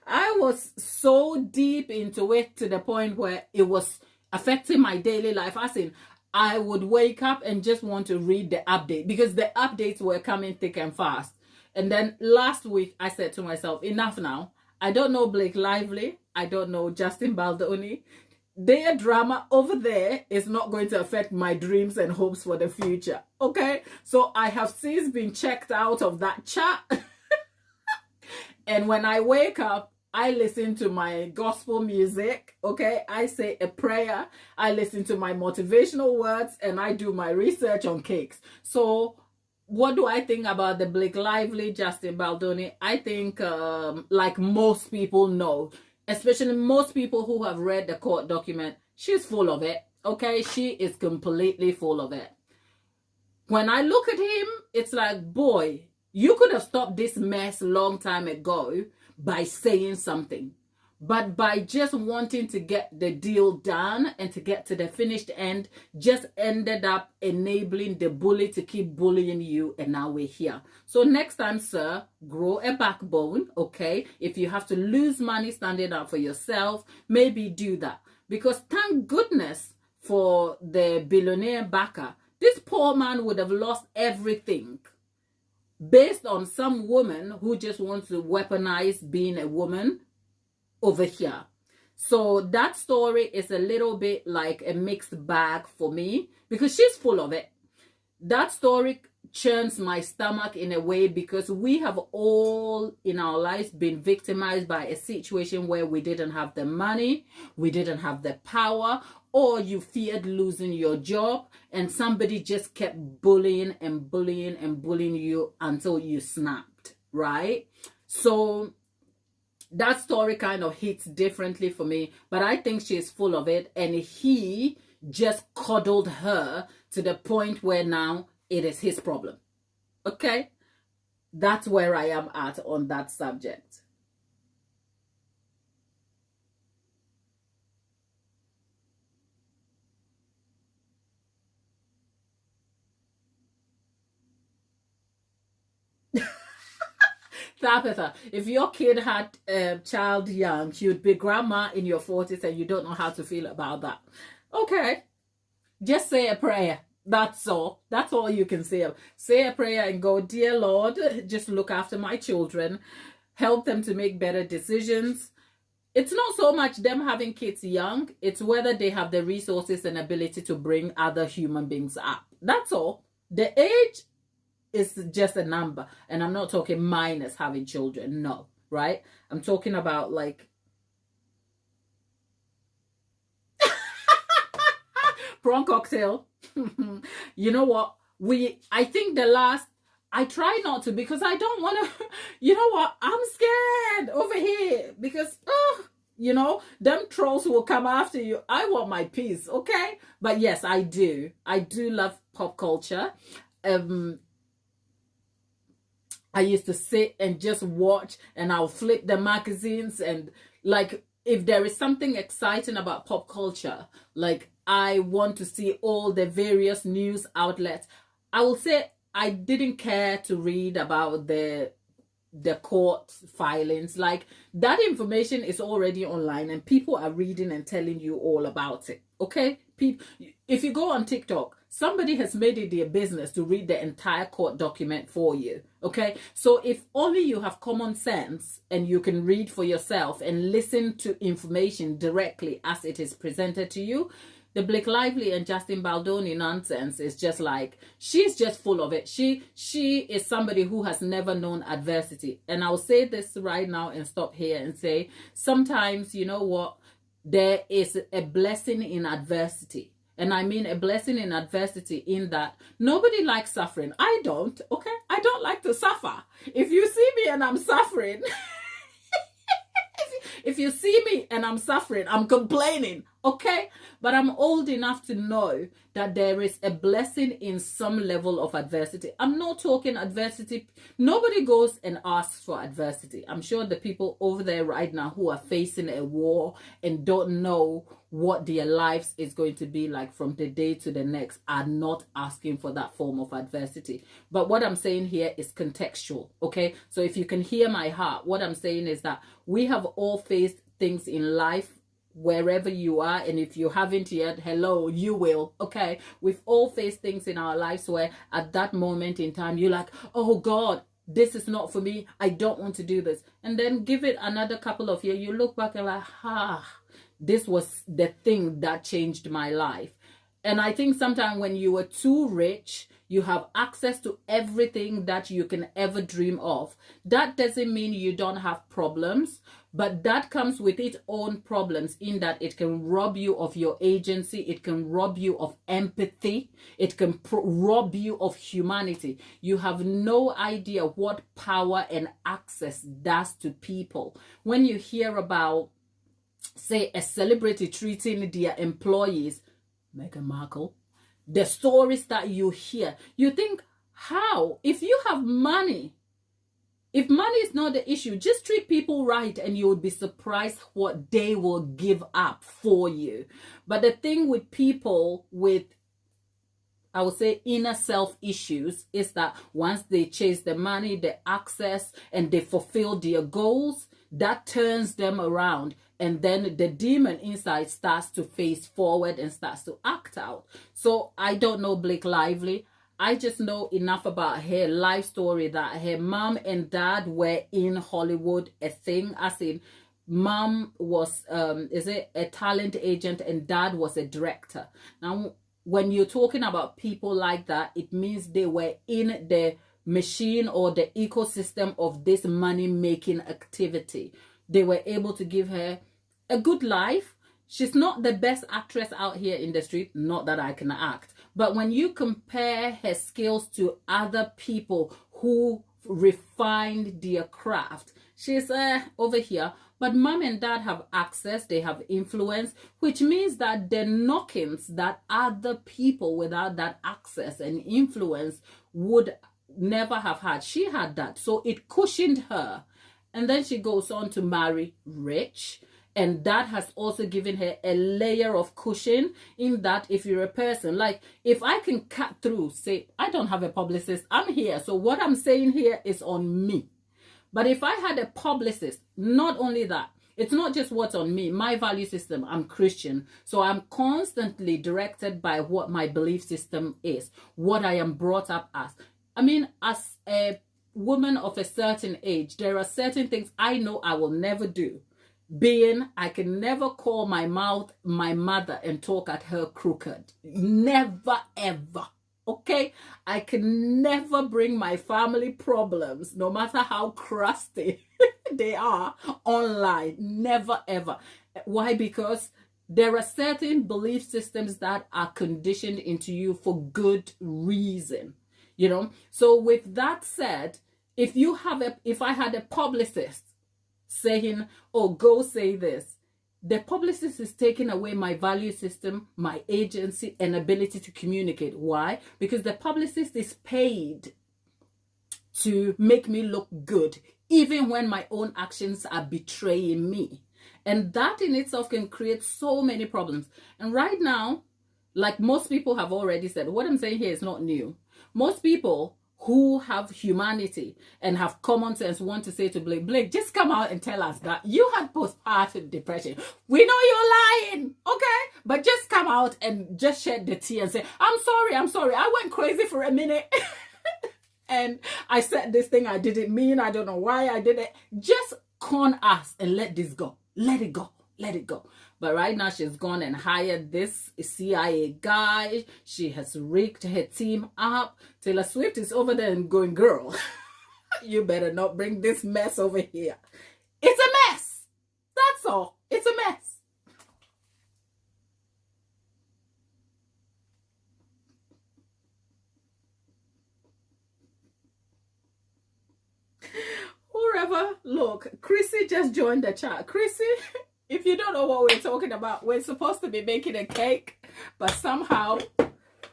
I was so deep into it to the point where it was affecting my daily life. As in, I would wake up and just want to read the update because the updates were coming thick and fast. And then last week, I said to myself, enough now. I don't know Blake Lively. I don't know Justin Baldoni. Their drama over there is not going to affect my dreams and hopes for the future. Okay? So I have since been checked out of that chat. And when I wake up, I listen to my gospel music. Okay? I say a prayer. I listen to my motivational words and I do my research on cakes. So what do I think about the Blake Lively, Justin Baldoni? I think like most people know, especially most people who have read the court document, she's full of it. Okay, she is completely full of it. When I look at him, it's like, boy, you could have stopped this mess a long time ago by saying something. But by just wanting to get the deal done and to get to the finished end, just ended up enabling the bully to keep bullying you, and now we're here. So next time, sir, grow a backbone, okay? If you have to lose money standing up for yourself, maybe do that. Because thank goodness for the billionaire backer. This poor man would have lost everything based on some woman who just wants to weaponize being a woman over here. So that story is a little bit like a mixed bag for me because she's full of it. That story churns my stomach in a way because we have all in our lives been victimized by a situation where we didn't have the money, we didn't have the power, or you feared losing your job and somebody just kept bullying and bullying and bullying you until you snapped, right? So that story kind of hits differently for me, but I think she's full of it, and he just coddled her to the point where now it is his problem. Okay? That's where I am at on that subject. Tabitha, if your kid had a child young, you'd be grandma in your 40s and you don't know how to feel about that. Okay. Just say a prayer. That's all. That's all you can say. Say a prayer and go, dear Lord, just look after my children. Help them to make better decisions. It's not so much them having kids young. It's whether they have the resources and ability to bring other human beings up. That's all. The age is just a number, and I'm not talking minus having children, no, right? I'm talking about like prawn cocktail. You know what, I think I try not to because I don't want to, you know what, I'm scared over here because You know, them trolls will come after you. I want my peace, okay? But yes, I do. I do love pop culture. Um, I used to sit and just watch, and I'll flip the magazines, and like if there is something exciting about pop culture, like I want to see all the various news outlets. I will say I didn't care to read about the court filings. Like that information is already online and people are reading and telling you all about it, okay? People, if you go on TikTok, somebody has made it their business to read the entire court document for you, okay? So if only you have common sense and you can read for yourself and listen to information directly as it is presented to you, the Blake Lively and Justin Baldoni nonsense is just like, she's just full of it. She is somebody who has never known adversity. And I'll say this right now and stop here and say, sometimes, you know what, there is a blessing in adversity. And I mean a blessing in adversity in that nobody likes suffering. I don't, okay? I don't like to suffer. If you see me and I'm suffering, if you see me and I'm suffering, I'm complaining, okay? But I'm old enough to know that there is a blessing in some level of adversity. I'm not talking adversity. Nobody goes and asks for adversity. I'm sure the people over there right now who are facing a war and don't know what their lives is going to be like from the day to the next are not asking for that form of adversity. But what I'm saying here is contextual, okay? So if you can hear my heart, what I'm saying is that we have all faced things in life wherever you are, and if you haven't yet, hello, you will, okay? We've all faced things in our lives where at that moment in time you're like, oh God, this is not for me, I don't want to do this. And then give it another couple of years, you look back and like, this was the thing that changed my life. And I think sometimes when you are too rich, you have access to everything that you can ever dream of. That doesn't mean you don't have problems, but that comes with its own problems in that it can rob you of your agency. It can rob you of empathy. It can rob you of humanity. You have no idea what power and access does to people. When you hear about, say, a celebrity treating their employees, Meghan Markle, the stories that you hear, you think, how? If you have money, if money is not the issue, just treat people right and you would be surprised what they will give up for you. But the thing with people with, I would say, inner self issues is that once they chase the money, the access, and they fulfill their goals, that turns them around. And then the demon inside starts to face forward and starts to act out. So I don't know Blake Lively. I just know enough about her life story that her mom and dad were in Hollywood, a thing, as in mom was a talent agent and dad was a director. Now, when you're talking about people like that, it means they were in the machine or the ecosystem of this money-making activity. They were able to give her a good life. She's not the best actress out here in the street, not that I can act. But when you compare her skills to other people who refined their craft, she's over here. But mom and dad have access, they have influence, which means that the knockings that other people without that access and influence would never have had, she had that. So it cushioned her. And then she goes on to marry rich. And that has also given her a layer of cushion in that if you're a person, like if I can cut through, say, I don't have a publicist, I'm here. So what I'm saying here is on me. But if I had a publicist, not only that, it's not just what's on me, my value system, I'm Christian. So I'm constantly directed by what my belief system is, what I am brought up as. I mean, as a woman of a certain age, there are certain things I know I will never do. Being, I can never call my mother and talk at her crooked. Never, ever. Okay? I can never bring my family problems, no matter how crusty they are, online. Never, ever. Why? Because there are certain belief systems that are conditioned into you for good reason. You know? So with that said, if I had a publicist saying, oh, go say this, the publicist is taking away my value system, my agency, and ability to communicate. Why? Because the publicist is paid to make me look good, even when my own actions are betraying me. And that in itself can create so many problems. And right now, like most people have already said, what I'm saying here is not new. Most people who have humanity and have common sense want to say to Blake, just come out and tell us that you had postpartum depression. We know you're lying, okay? But just come out and just shed the tea and say, I'm sorry. I went crazy for a minute. And I said this thing I didn't mean. I don't know why I did it. Just con us and let this go. Let it go. Let it go. But right now she's gone and hired this CIA guy. She has rigged her team up. Taylor Swift is over there and going, girl, you better not bring this mess over here. It's a mess. That's all. It's a mess. Whoever, look, Chrissy just joined the chat. Chrissy, if you don't know what we're talking about, we're supposed to be making a cake, but somehow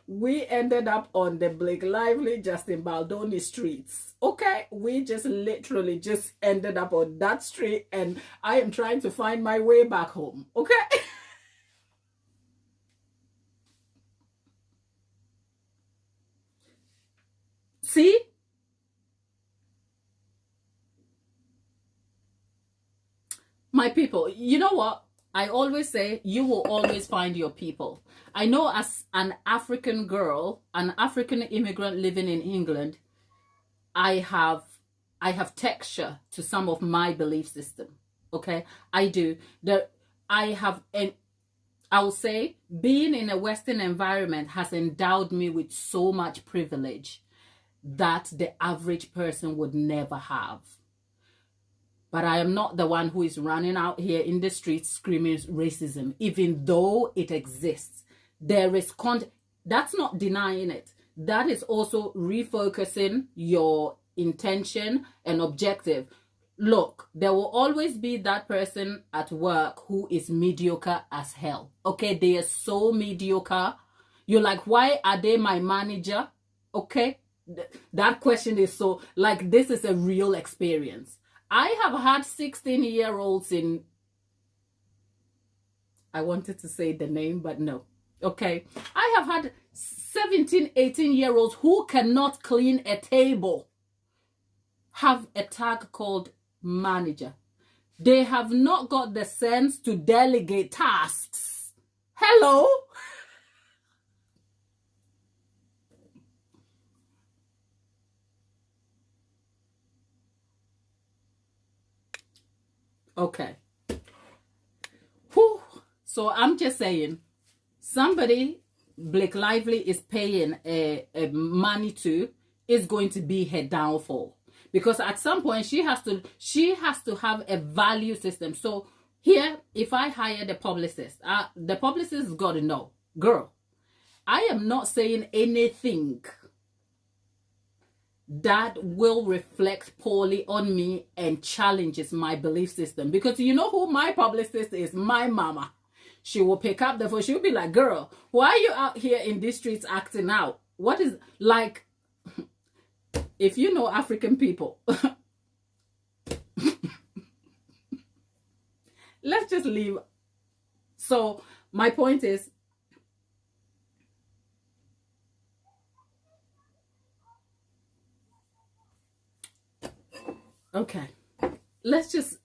we ended up on the Blake Lively, Justin Baldoni streets. Okay, we just literally just ended up on that street, and I am trying to find my way back home. Okay. See? My people, you know what? I always say you will always find your people. I know as an African girl, an African immigrant living in England, I have texture to some of my belief system. Okay, I do. I'll say being in a Western environment has endowed me with so much privilege that the average person would never have. But I am not the one who is running out here in the streets screaming racism, even though it exists. There is that's not denying it. That is also refocusing your intention and objective. Look, there will always be that person at work who is mediocre as hell. Okay, they are so mediocre. You're like, why are they my manager? Okay, that question is so, like, this is a real experience. I have had 16-year-olds in, I wanted to say the name, but no. Okay. I have had 17, 18-year-olds who cannot clean a table have a tag called manager. They have not got the sense to delegate tasks. Hello? Okay. Whew. So I'm just saying, somebody Blake Lively is paying a money to is going to be her downfall, because at some point she has to have a value system. So here, if I hire the publicist has got to know, girl, I am not saying anything that will reflect poorly on me and challenges my belief system. Because you know who my publicist is? My mama. She will pick up the phone. She'll be like, girl, why are you out here in these streets acting out? What is, like, if you know African people, let's just leave. So my point is, okay, let's just,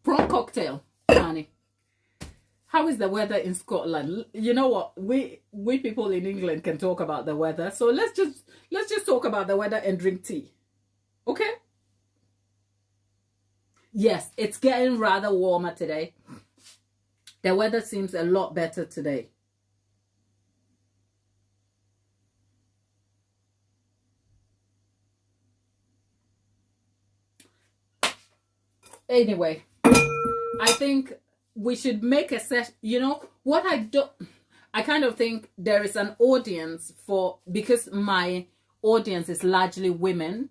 prawn cocktail, honey. How is the weather in Scotland? You know what? We people in England can talk about the weather. So let's just talk about the weather and drink tea. Okay? Yes, it's getting rather warmer today. The weather seems a lot better today. Anyway, I think we should make a session. You know what, I kind of think there is an audience for, because my audience is largely women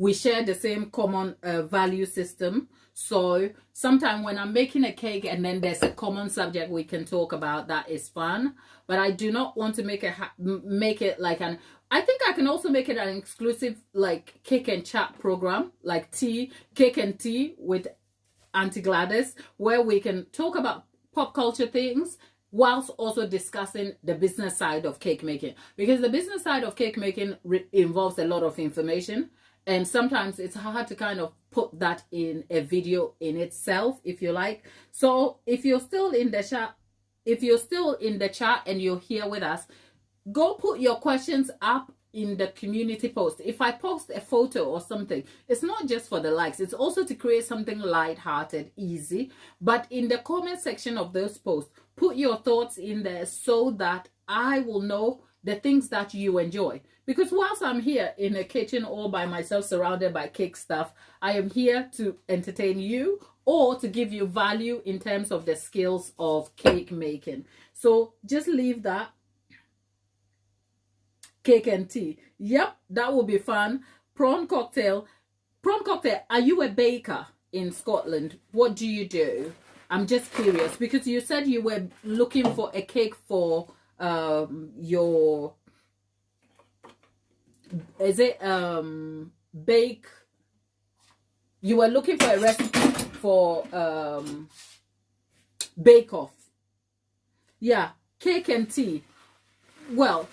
we share the same common value system. So sometimes when I'm making a cake and then there's a common subject we can talk about, that is fun. But I do not want to make it like an, I think I can also make it an exclusive like cake and chat program, like cake and tea with Auntie Gladys, where we can talk about pop culture things whilst also discussing the business side of cake making, because the business side of cake making involves a lot of information, and sometimes it's hard to kind of put that in a video in itself, if you like. So if you're still in the chat and you're here with us, go put your questions up in the community post. If I post a photo or something, it's not just for the likes, it's also to create something light-hearted, easy. But in the comment section of those posts, put your thoughts in there so that I will know the things that you enjoy. Because whilst I'm here in a kitchen all by myself surrounded by cake stuff, I am here to entertain you or to give you value in terms of the skills of cake making. So just leave that. Cake and tea. Yep, that will be fun. Prawn cocktail. Prawn cocktail, are you a baker in Scotland? What do you do? I'm just curious because you said you were looking for a cake for your, is it bake, you were looking for a recipe for Bake Off. Yeah, cake and tea. Well,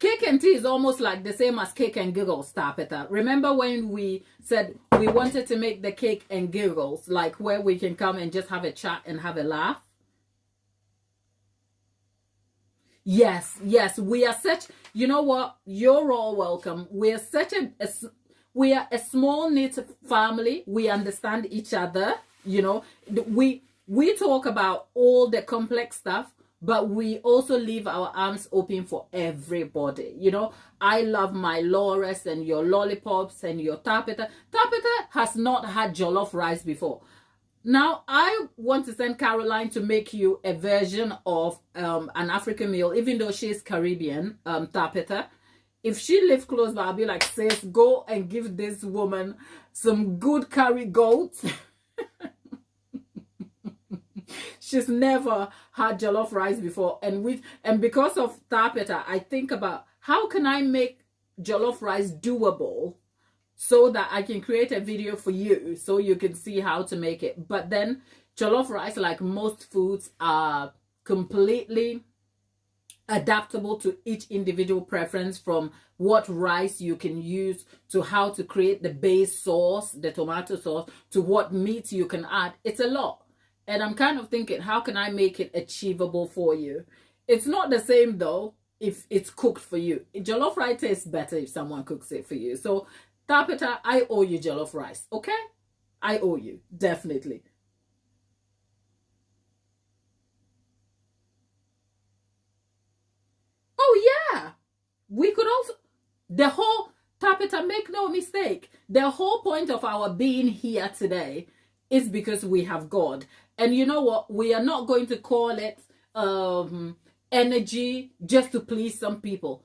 cake and tea is almost like the same as cake and giggles, Tapeta. Remember when we said we wanted to make the cake and giggles, like where we can come and just have a chat and have a laugh? Yes, yes, we are such, you know what, you're all welcome. We are such we are a small knit family. We understand each other, you know. We talk about all the complex stuff, but we also leave our arms open for everybody. You know, I love my Loras and your lollipops and your Tapeta. Tapeta has not had jollof rice before. Now, I want to send Caroline to make you a version of an African meal, even though she's Caribbean, Tapeta. If she lives close by, I'll be like, sis, go and give this woman some good curry goat. She's never had jollof rice before. And because of Tapeta, I think about how can I make jollof rice doable so that I can create a video for you so you can see how to make it. But then jollof rice, like most foods, are completely adaptable to each individual preference, from what rice you can use to how to create the base sauce, the tomato sauce, to what meat you can add. It's a lot. And I'm kind of thinking, how can I make it achievable for you? It's not the same though if it's cooked for you. Jollof rice tastes better if someone cooks it for you. So Tapeta, I owe you jollof rice, okay? I owe you, definitely. Oh yeah, we could also, the whole, Tapeta, make no mistake, the whole point of our being here today is because we have God. And you know what? We are not going to call it energy just to please some people.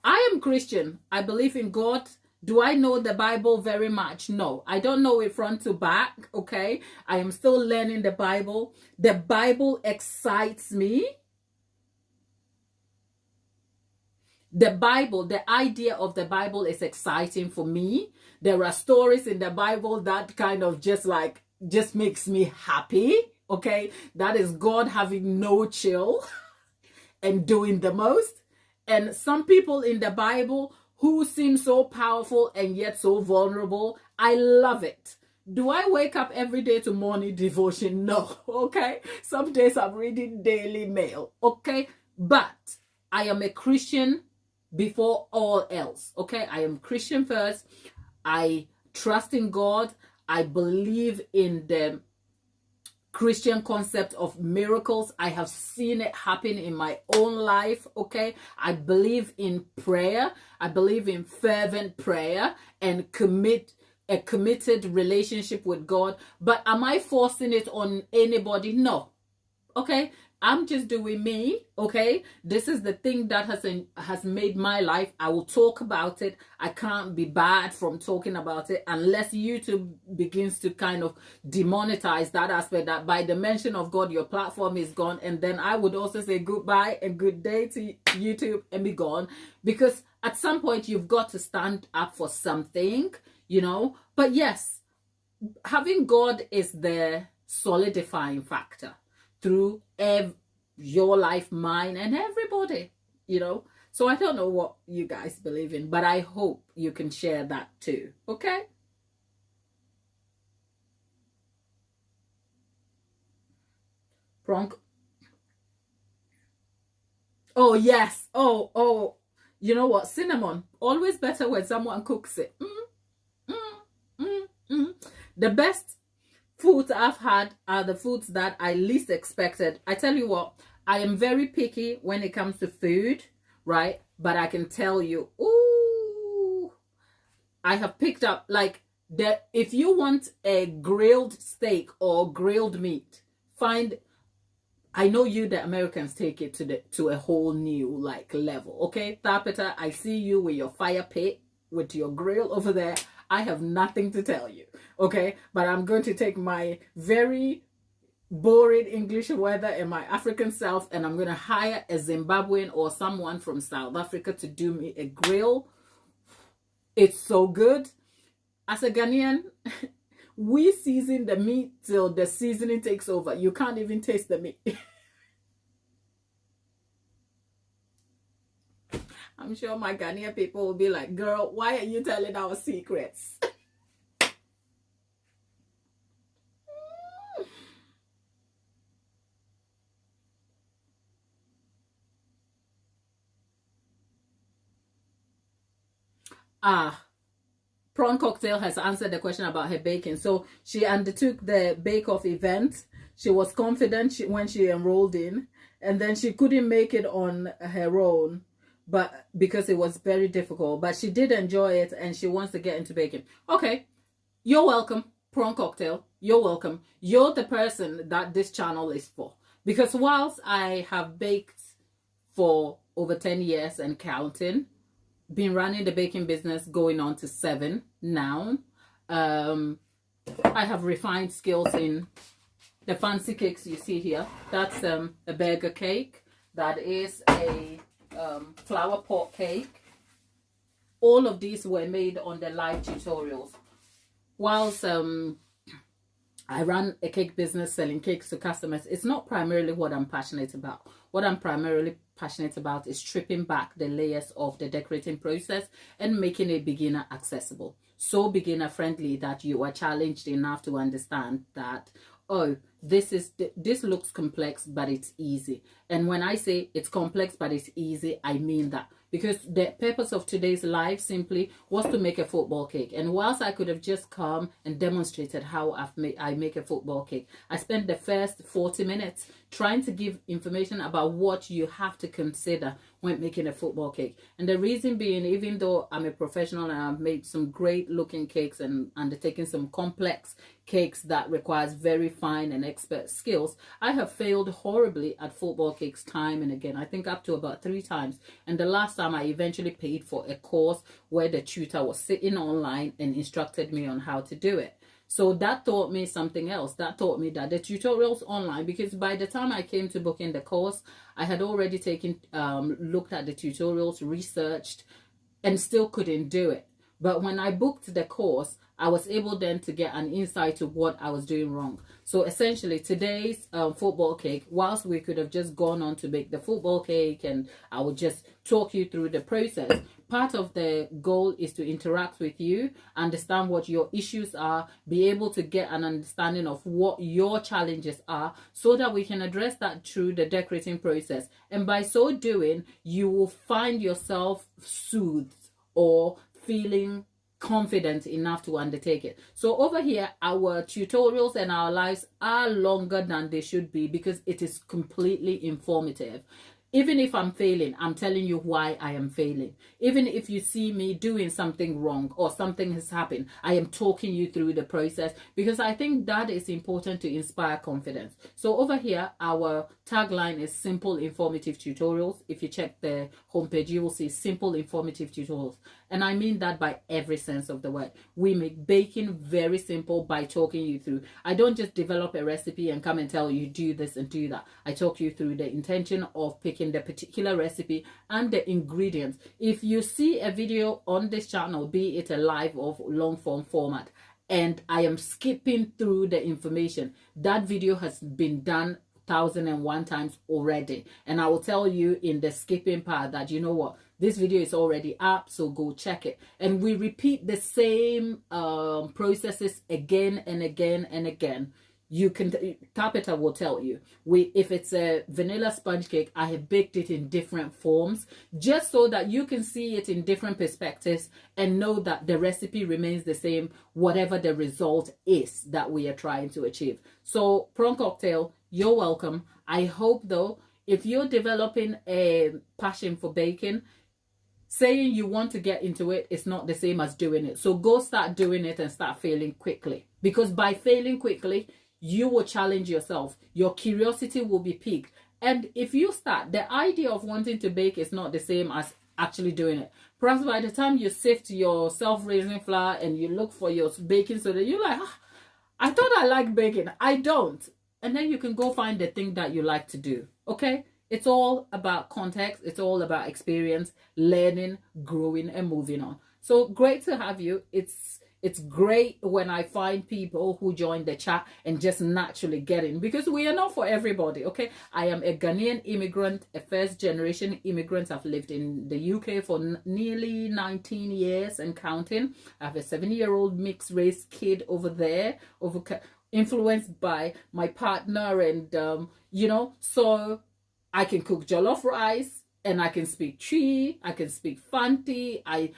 I am Christian. I believe in God. Do I know the Bible very much? No, I don't know it front to back, okay? I am still learning the Bible. The Bible excites me. The Bible, the idea of the Bible is exciting for me. There are stories in the Bible that kind of just makes me happy, okay? That is God having no chill and doing the most. And some people in the Bible who seem so powerful and yet so vulnerable, I love it. Do I wake up every day to morning devotion? No, okay? Some days I'm reading Daily Mail, okay? But I am a Christian before all else, okay? I am Christian first. I trust in God. I believe in the Christian concept of miracles. I have seen it happen in my own life, okay? I believe in prayer. I believe in fervent prayer and a committed relationship with God. But am I forcing it on anybody? No, okay? I'm just doing me, okay? This is the thing that has made my life. I will talk about it. I can't be bad from talking about it unless YouTube begins to kind of demonetize that aspect, that by the mention of God, your platform is gone. And then I would also say goodbye and good day to YouTube and be gone. Because at some point, you've got to stand up for something, you know? But yes, having God is the solidifying factor through your life, mine, and everybody, you know. So I don't know what you guys believe in, but I hope you can share that too, okay? Pronk. Oh, yes. Oh, you know what? Cinnamon. Always better when someone cooks it. The best foods I've had are the foods that I least expected. I tell you what, I am very picky when it comes to food, right? But I can tell you, ooh, I have picked up, like, that if you want a grilled steak or grilled meat, I know you, the Americans, take it to a whole new like level, okay? Tapeta, I see you with your fire pit, with your grill over there. I have nothing to tell you, okay? But I'm going to take my very boring English weather and my African self, and I'm going to hire a Zimbabwean or someone from South Africa to do me a grill. It's so good. As a Ghanaian, we season the meat till the seasoning takes over. You can't even taste the meat. I'm sure my Ghanaian people will be like, girl, why are you telling our secrets? Prawn Cocktail has answered the question about her baking. So she undertook the bake-off event. She was confident when she enrolled in, and then she couldn't make it on her own, but because it was very difficult. But she did enjoy it, and she wants to get into baking. Okay, you're welcome, Prawn Cocktail. You're welcome. You're the person that this channel is for. Because whilst I have baked for over 10 years and counting, been running the baking business going on to 7 now. I have refined skills in the fancy cakes you see here. That's a burger cake. That is a flower pot cake. All of these were made on the live tutorials. Whilst I run a cake business selling cakes to customers, it's not primarily what I'm passionate about. What I'm primarily passionate about is stripping back the layers of the decorating process and making it beginner accessible. So beginner friendly that you are challenged enough to understand that, oh, this looks complex, but it's easy. And when I say it's complex, but it's easy, I mean that. Because the purpose of today's live simply was to make a football cake. And whilst I could have just come and demonstrated how I make a football cake, I spent the first 40 minutes trying to give information about what you have to consider when making a football cake. And the reason being, even though I'm a professional and I've made some great looking cakes and undertaken some complex cakes that requires very fine and expert skills, I have failed horribly at football cakes time and again. I think up to about 3 times. And the last time I eventually paid for a course where the tutor was sitting online and instructed me on how to do it. So that taught me something else. That taught me that the tutorials online, because by the time I came to booking the course, I had already looked at the tutorials, researched, and still couldn't do it. But when I booked the course, I was able then to get an insight to what I was doing wrong. So essentially today's football cake, whilst we could have just gone on to make the football cake and I would just talk you through the process, part of the goal is to interact with you, understand what your issues are, be able to get an understanding of what your challenges are so that we can address that through the decorating process. And by so doing, you will find yourself soothed or feeling confident enough to undertake it. So over here, our tutorials and our lives are longer than they should be because it is completely informative. Even if I'm failing, I'm telling you why I am failing. Even if you see me doing something wrong or something has happened, I am talking you through the process, because I think that is important to inspire confidence. So over here, our tagline is simple informative tutorials. If you check the homepage, you will see simple informative tutorials. And I mean that by every sense of the word. We make baking very simple by talking you through. I don't just develop a recipe and come and tell you do this and do that. I talk you through the intention of picking the particular recipe and the ingredients. If you see a video on this channel, be it a live or long form format, and I am skipping through the information, that video has been done 1,001 times already, and I will tell you in the skipping part that, you know what, this video is already up, so go check it. And we repeat the same processes again and again and again. You can, Carpenter will tell you, if it's a vanilla sponge cake, I have baked it in different forms, just so that you can see it in different perspectives and know that the recipe remains the same, whatever the result is that we are trying to achieve. So prawn cocktail, you're welcome. I hope though, if you're developing a passion for baking, saying you want to get into it is not the same as doing it. So go start doing it and start failing quickly, because by failing quickly, you will challenge yourself. Your curiosity will be piqued. And if you start, the idea of wanting to bake is not the same as actually doing it. Perhaps by the time you sift your self-raising flour and you look for your baking soda, you're like, I thought I liked baking. I don't. And then you can go find the thing that you like to do. Okay? It's all about context. It's all about experience, learning, growing, and moving on. So great to have you. It's great when I find people who join the chat and just naturally get in, because we are not for everybody, okay? I am a Ghanaian immigrant, a first-generation immigrant. I've lived in the UK for nearly 19 years and counting. I have a 7-year-old mixed-race kid over there, influenced by my partner, and, you know, so I can cook jollof rice, and I can speak Twi, I can speak Fanti, I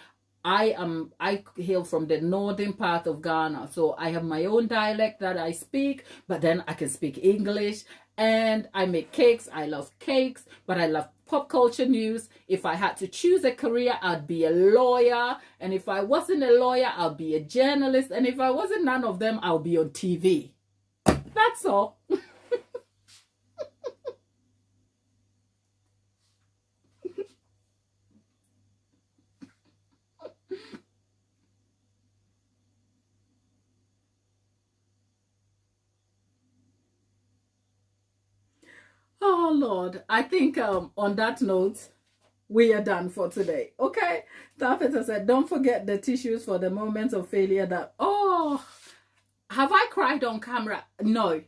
hail from the northern part of Ghana, so I have my own dialect that I speak, but then I can speak English, and I make cakes. I love cakes, but I love pop culture news. If I had to choose a career, I'd be a lawyer, and if I wasn't a lawyer, I'll be a journalist, and if I wasn't none of them, I'll be on TV. That's all. Oh Lord, I think on that note, we are done for today. Okay, Tafeta said, don't forget the tissues for the moments of failure that, oh, have I cried on camera? No,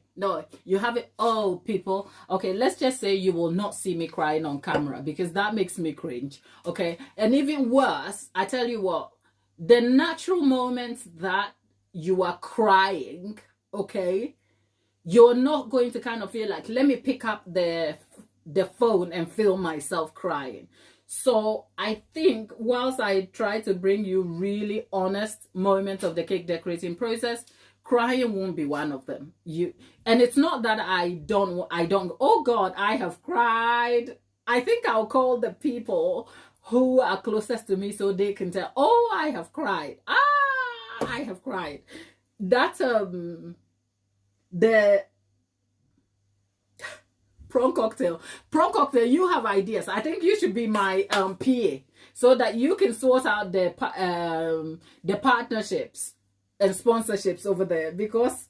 you haven't. Oh, people. Okay, let's just say you will not see me crying on camera, because that makes me cringe. Okay, and even worse, I tell you what, the natural moments that you are crying, okay, you're not going to kind of feel like, let me pick up the phone and film myself crying. So I think whilst I try to bring you really honest moments of the cake decorating process, crying won't be one of them. And it's not that I don't, oh God, I have cried. I think I'll call the people who are closest to me so they can tell, oh, I have cried. I have cried. That's the prawn cocktail, you have ideas. I think you should be my PA, so that you can sort out the partnerships and sponsorships over there, because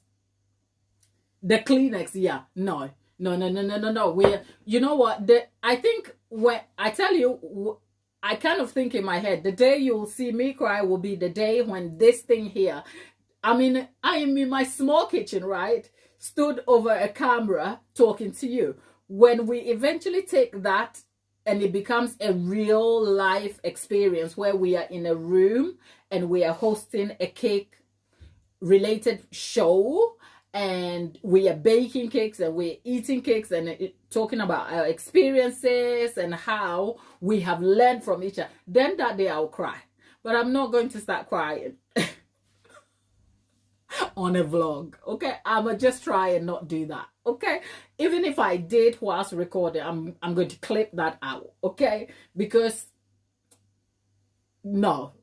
the Kleenex, yeah, no, we're, you know what, I think when I tell you, I kind of think in my head, the day you'll see me cry will be the day when this thing here, I mean, I am in my small kitchen, right? Stood over a camera talking to you. When we eventually take that and it becomes a real life experience where we are in a room and we are hosting a cake related show and we are baking cakes and we're eating cakes and talking about our experiences and how we have learned from each other, then that day I'll cry. But I'm not going to start crying on a vlog. Okay, I'ma just try and not do that. Okay, even if I did whilst recording, I'm going to clip that out. Okay, because no,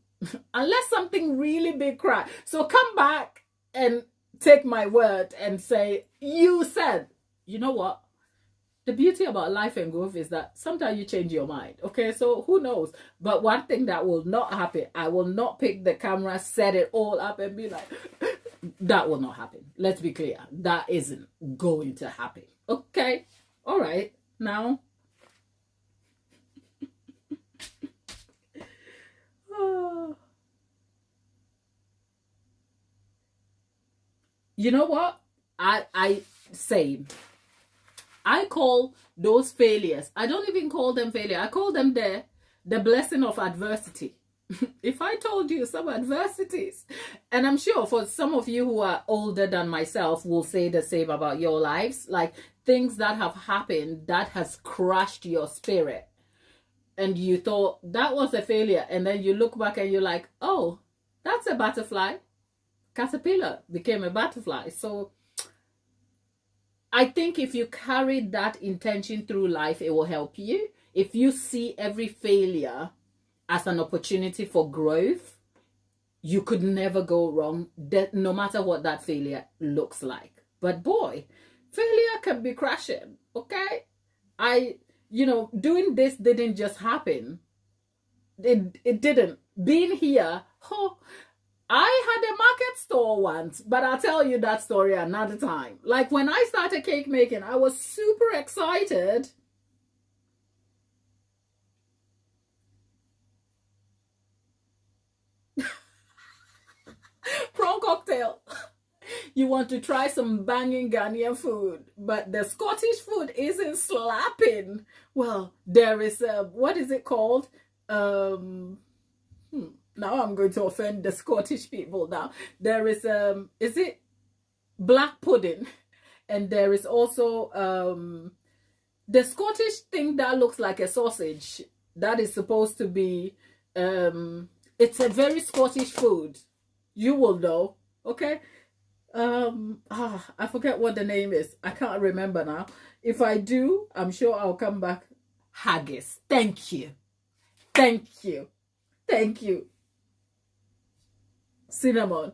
unless something really big cry. So come back and take my word and say, you said, you know what? The beauty about life and growth is that sometimes you change your mind. Okay, so who knows? But one thing that will not happen, I will not pick the camera, set it all up and be like, that will not happen. Let's be clear. That isn't going to happen. Okay, all right. Now, you know what? I say, I call those failures. I don't even call them failure. I call them the blessing of adversity. If I told you some adversities, and I'm sure for some of you who are older than myself will say the same about your lives, like things that have happened that has crushed your spirit, and you thought that was a failure, and then you look back and you're like, oh, that's a butterfly. Caterpillar became a butterfly. So I think if you carry that intention through life, it will help you. If you see every failure as an opportunity for growth, you could never go wrong, no matter what that failure looks like. But boy, failure can be crushing. Okay, doing this didn't just happen. It didn't. Being here, I had a market store once, but I'll tell you that story another time. Like when I started cake making, I was super excited. Prawn cocktail. You want to try some banging Ghanaian food, but the Scottish food isn't slapping. Well, there is what is it called? Now I'm going to offend the Scottish people now. There is is it black pudding? And there is also the Scottish thing that looks like a sausage. That is supposed to be it's a very Scottish food. You will know, okay? I forget what the name is. I can't remember now. If I do, I'm sure I'll come back. Haggis. Thank you. Thank you. Thank you. Cinnamon.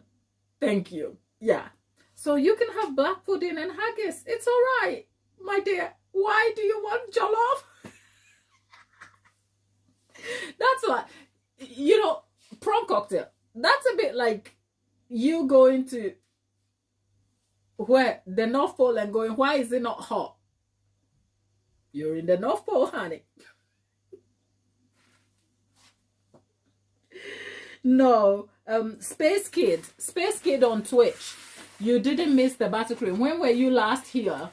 Thank you. Yeah. So you can have black pudding and haggis. It's all right, my dear. Why do you want jollof? That's like, prawn cocktail. That's a bit like you going to where the North Pole and going, why is it not hot? You're in the North Pole, honey. No, Space Kid on Twitch. You didn't miss the buttercream. When were you last here?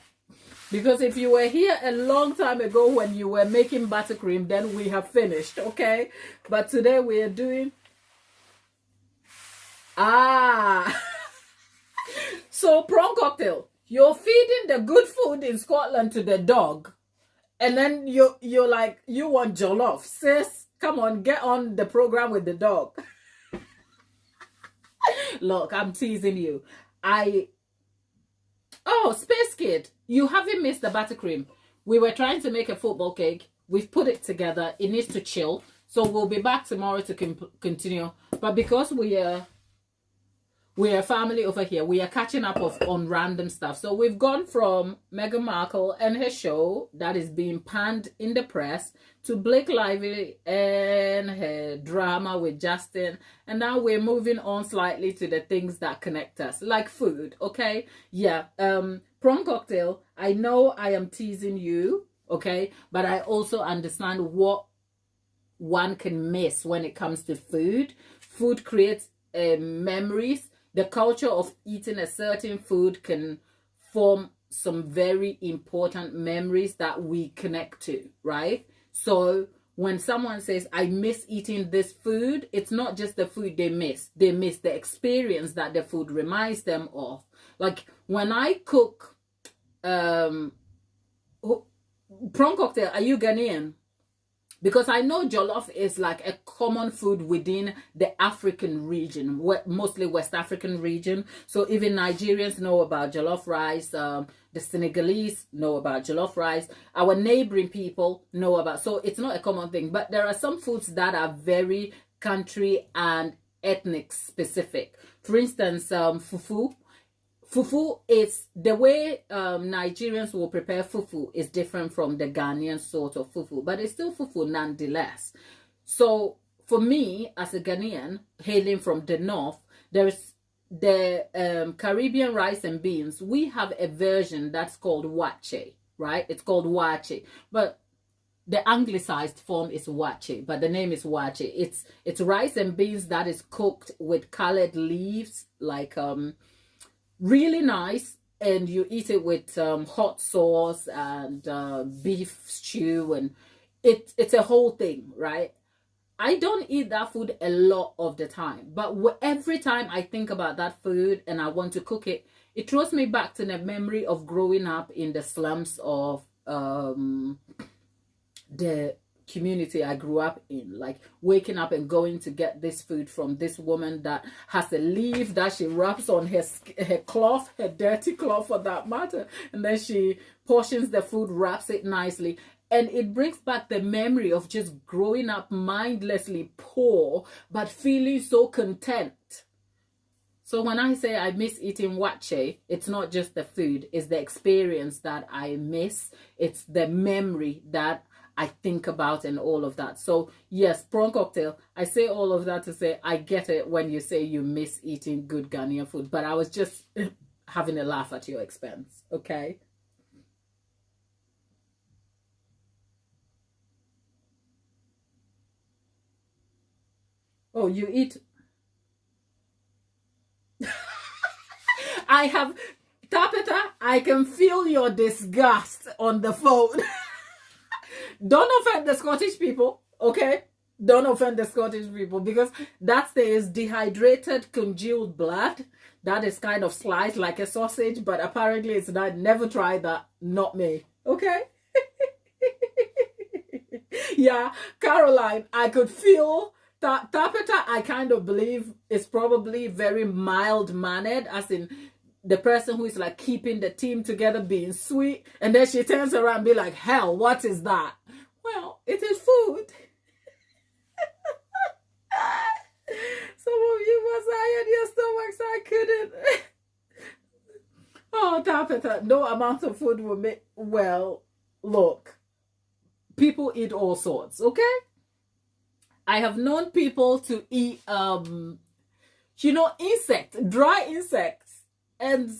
Because if you were here a long time ago when you were making buttercream, then we have finished, okay? But today we are doing... So prawn cocktail. You're feeding the good food in Scotland to the dog. And then you're like, you want jollof. Sis, come on, get on the program with the dog. Look, I'm teasing you. Space Kid, you haven't missed the buttercream. We were trying to make a football cake. We've put it together. It needs to chill. So we'll be back tomorrow to continue. But because we're a family over here, we are catching up on random stuff. So we've gone from Meghan Markle and her show that is being panned in the press to Blake Lively and her drama with Justin. And now we're moving on slightly to the things that connect us, like food, okay? Yeah, prawn cocktail. I know I am teasing you, okay? But I also understand what one can miss when it comes to food. Food creates memories. The culture of eating a certain food can form some very important memories that we connect to, right? So when someone says, I miss eating this food, it's not just the food they miss. They miss the experience that the food reminds them of. Like when I cook prawn cocktail, are you Ghanaian? because I know jollof is like a common food within the African region, mostly West African region. So even Nigerians know about jollof rice. The Senegalese know about jollof rice. Our neighboring people know about. So it's not a common thing. But there are some foods that are very country and ethnic specific. For instance, fufu. Fufu is the way Nigerians will prepare fufu is different from the Ghanaian sort of fufu, but it's still fufu nonetheless. So for me, as a Ghanaian hailing from the north, there's the Caribbean rice and beans. We have a version that's called wache, right? It's called wache, but the anglicized form is wache, but the name is wache. It's rice and beans that is cooked with colored leaves, like really nice, and you eat it with hot sauce and beef stew, and it's a whole thing, right? I don't eat that food a lot of the time, but every time I think about that food and I want to cook it, it throws me back to the memory of growing up in the slums of the community I grew up in, like waking up and going to get this food from this woman that has a leaf that she wraps on her cloth, her dirty cloth for that matter, and then she portions the food, wraps it nicely, and it brings back the memory of just growing up mindlessly poor but feeling so content. So when I say I miss eating wache, it's not just the food, it's the experience that I miss, it's the memory that I think about and all of that. So yes, prawn cocktail. I say all of that to say I get it when you say you miss eating good Ghanaian food, but I was just having a laugh at your expense, okay? Oh, you eat. I have, Tapeta, I can feel your disgust on the phone. Don't offend the Scottish people, okay? Don't offend the Scottish people, because that is dehydrated congealed blood that is kind of sliced like a sausage, but apparently it's not. Never tried that. Not me, okay? Yeah, Caroline, I could feel that. Tapeta, I kind of believe, is probably very mild-mannered, as in the person who is like keeping the team together, being sweet, and then she turns around and be like, hell, what is that? Well, it is food. Some of you must iron your stomachs. I couldn't. Oh, Tapeta, no amount of food will make. Well, look, people eat all sorts, okay? I have known people to eat, dry insects, and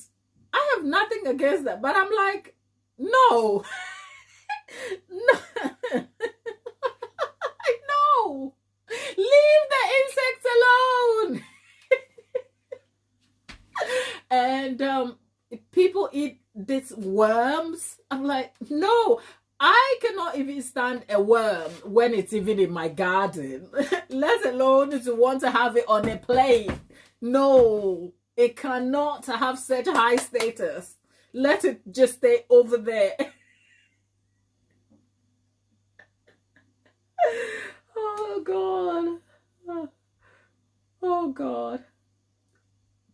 I have nothing against that, but I'm like, no. No. No. Leave the insects alone. And people eat these worms. I'm like, no. I cannot even stand a worm when it's even in my garden, let alone to want to have it on a plate. No, it cannot have such high status. Let it just stay over there. Oh, God. Oh, God.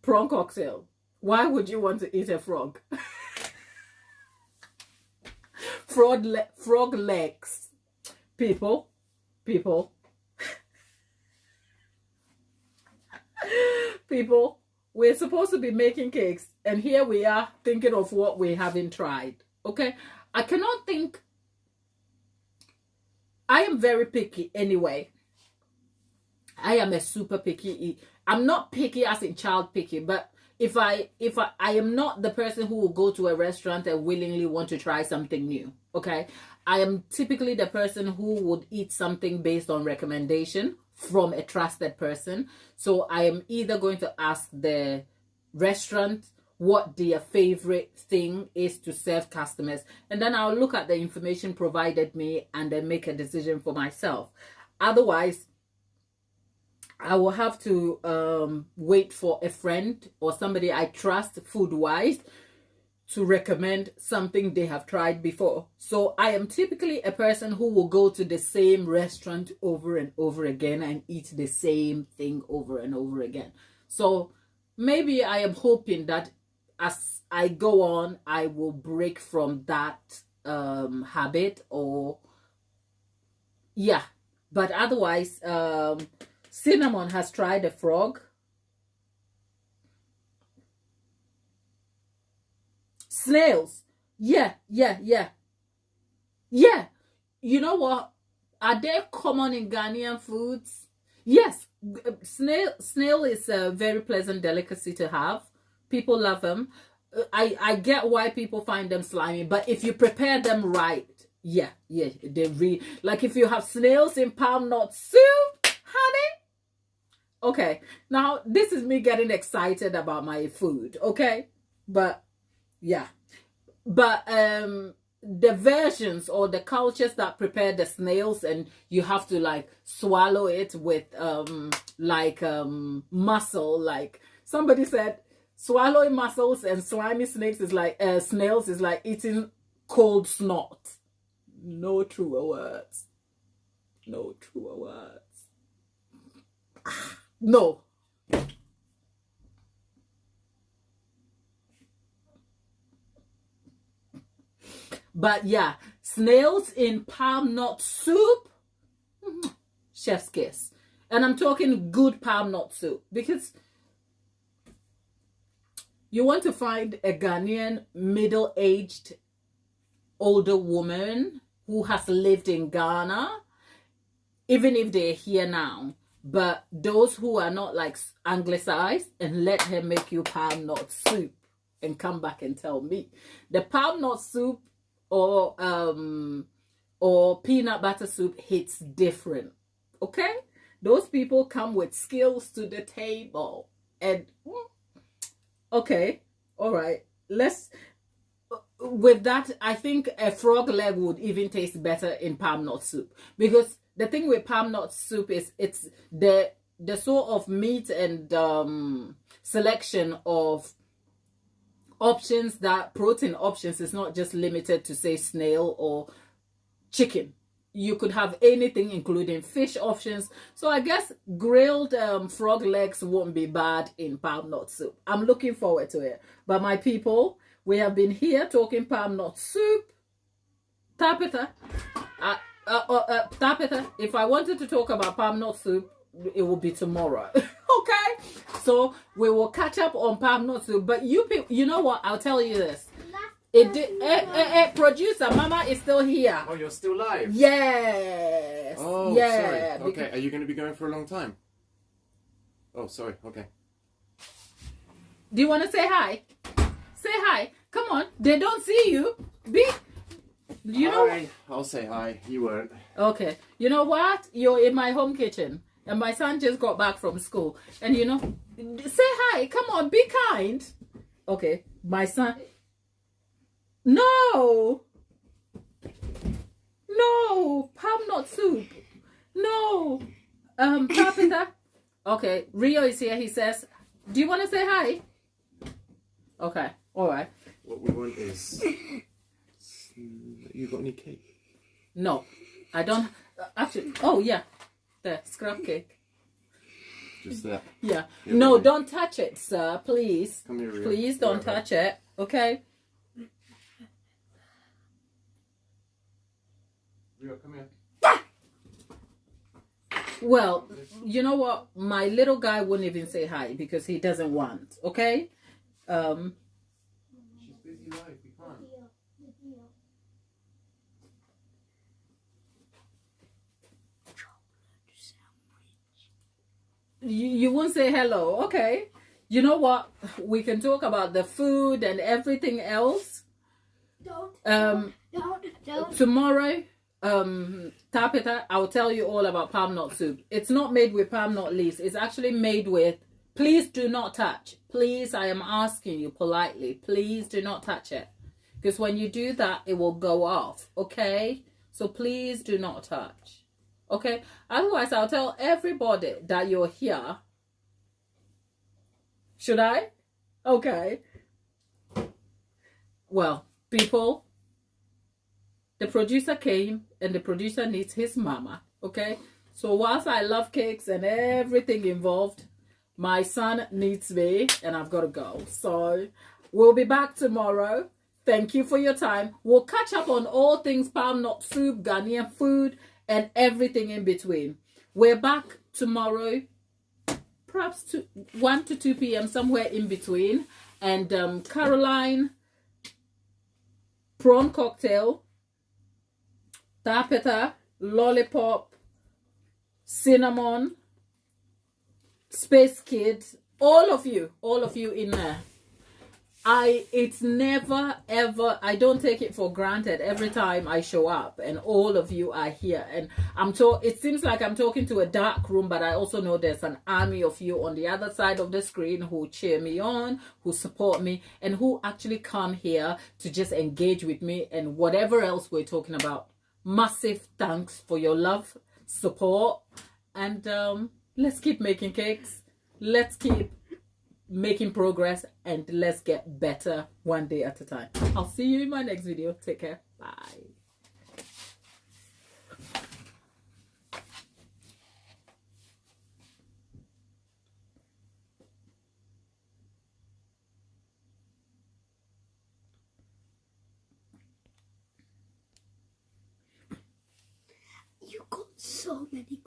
Prawn cocktail. Why would you want to eat a frog? Frog legs. People. People, we're supposed to be making cakes, and here we are thinking of what we haven't tried. Okay? I cannot think. I am very picky anyway. I am a super picky. I'm not picky as in child picky, but if I am not the person who will go to a restaurant and willingly want to try something new. Okay? I am typically the person who would eat something based on recommendation from a trusted person. So I am either going to ask the restaurant what their favorite thing is to serve customers, and then I'll look at the information provided me and then make a decision for myself. Otherwise, I will have to wait for a friend or somebody I trust food wise to recommend something they have tried before. So I am typically a person who will go to the same restaurant over and over again and eat the same thing over and over again. So maybe I am hoping that as I go on, I will break from that habit, or yeah. But otherwise, Cinnamon has tried a frog. Snails. Yeah. You know what? Are they common in Ghanaian foods? Yes. Snail is a very pleasant delicacy to have. People love them. I get why people find them slimy, but if you prepare them right, yeah, they really, like if you have snails in palm nut soup, honey. Okay, now this is me getting excited about my food, okay? But yeah, but the versions or the cultures that prepare the snails and you have to like swallow it with mussel, like somebody said swallowing mussels and slimy snakes is like snails is like eating cold snot. No truer words. No truer words. No. But yeah, snails in palm nut soup, chef's kiss. And I'm talking good palm nut soup, because you want to find a Ghanaian middle-aged older woman who has lived in Ghana, even if they're here now, but those who are not like anglicized, and let her make you palm nut soup and come back and tell me. The palm nut soup or peanut butter soup hits different. Okay? Those people come with skills to the table. And okay, all right. Let's with that, I think a frog leg would even taste better in palm nut soup, because the thing with palm nut soup is it's the sort of meat and selection of options, that protein options is not just limited to say snail or chicken. You could have anything, including fish options. So I guess grilled frog legs won't be bad in palm nut soup. I'm looking forward to it. But my people, we have been here talking palm nut soup. Tabitha, Tabitha, if I wanted to talk about palm nut soup, it will be tomorrow. Okay? So we will catch up on palm nut soup. But you people, you know what? I'll tell you this. It did. Producer, Mama is still here. Oh, you're still live? Yes. Oh, yeah, sorry. Okay, are you going to be going for a long time? Oh, sorry. Okay. Do you want to say hi? Say hi. Come on. They don't see you. You know. Hi. I'll say hi. You won't. Okay. You know what? You're in my home kitchen, and my son just got back from school. And you know, say hi. Come on. Be kind. Okay. My son. No, palm nut soup. No, Tabitha. Okay, Rio is here. He says, "Do you want to say hi?" Okay, all right. What we want is, you got any cake? No, I don't. Actually, oh yeah, the scrap cake. Just that. Yeah. No, don't touch it, sir. Please. Come here, Rio. Please don't touch it. Okay. Come here. Well, you know what? My little guy wouldn't even say hi because he doesn't want. Okay. She's busy live. We can't. You won't say hello. Okay. You know what? We can talk about the food and everything else. Don't. Tomorrow. Tabitha, I'll tell you all about palm nut soup. It's not made with palm nut leaves. It's actually made with, please do not touch. Please, I am asking you politely, please do not touch it. Because when you do that, it will go off. Okay? So please do not touch. Okay? Otherwise, I'll tell everybody that you're here. Should I? Okay. Well, people, the producer came and the producer needs his mama. Okay, so whilst I love cakes and everything involved, my son needs me and I've got to go. So we'll be back tomorrow. Thank you for your time. We'll catch up on all things palm nut soup, Ghanaian food, and everything in between. We're back tomorrow, perhaps 1 to 2 p.m., somewhere in between. And Caroline, prawn cocktail, tapeta, lollipop, cinnamon, Space Kids, all of you in there. It's never ever, I don't take it for granted every time I show up and all of you are here. And it seems like I'm talking to a dark room, but I also know there's an army of you on the other side of the screen who cheer me on, who support me, and who actually come here to just engage with me and whatever else we're talking about. Massive thanks for your love, support, and let's keep making cakes. Let's keep making progress and let's get better one day at a time. I'll see you in my next video. Take care. Bye. You got so many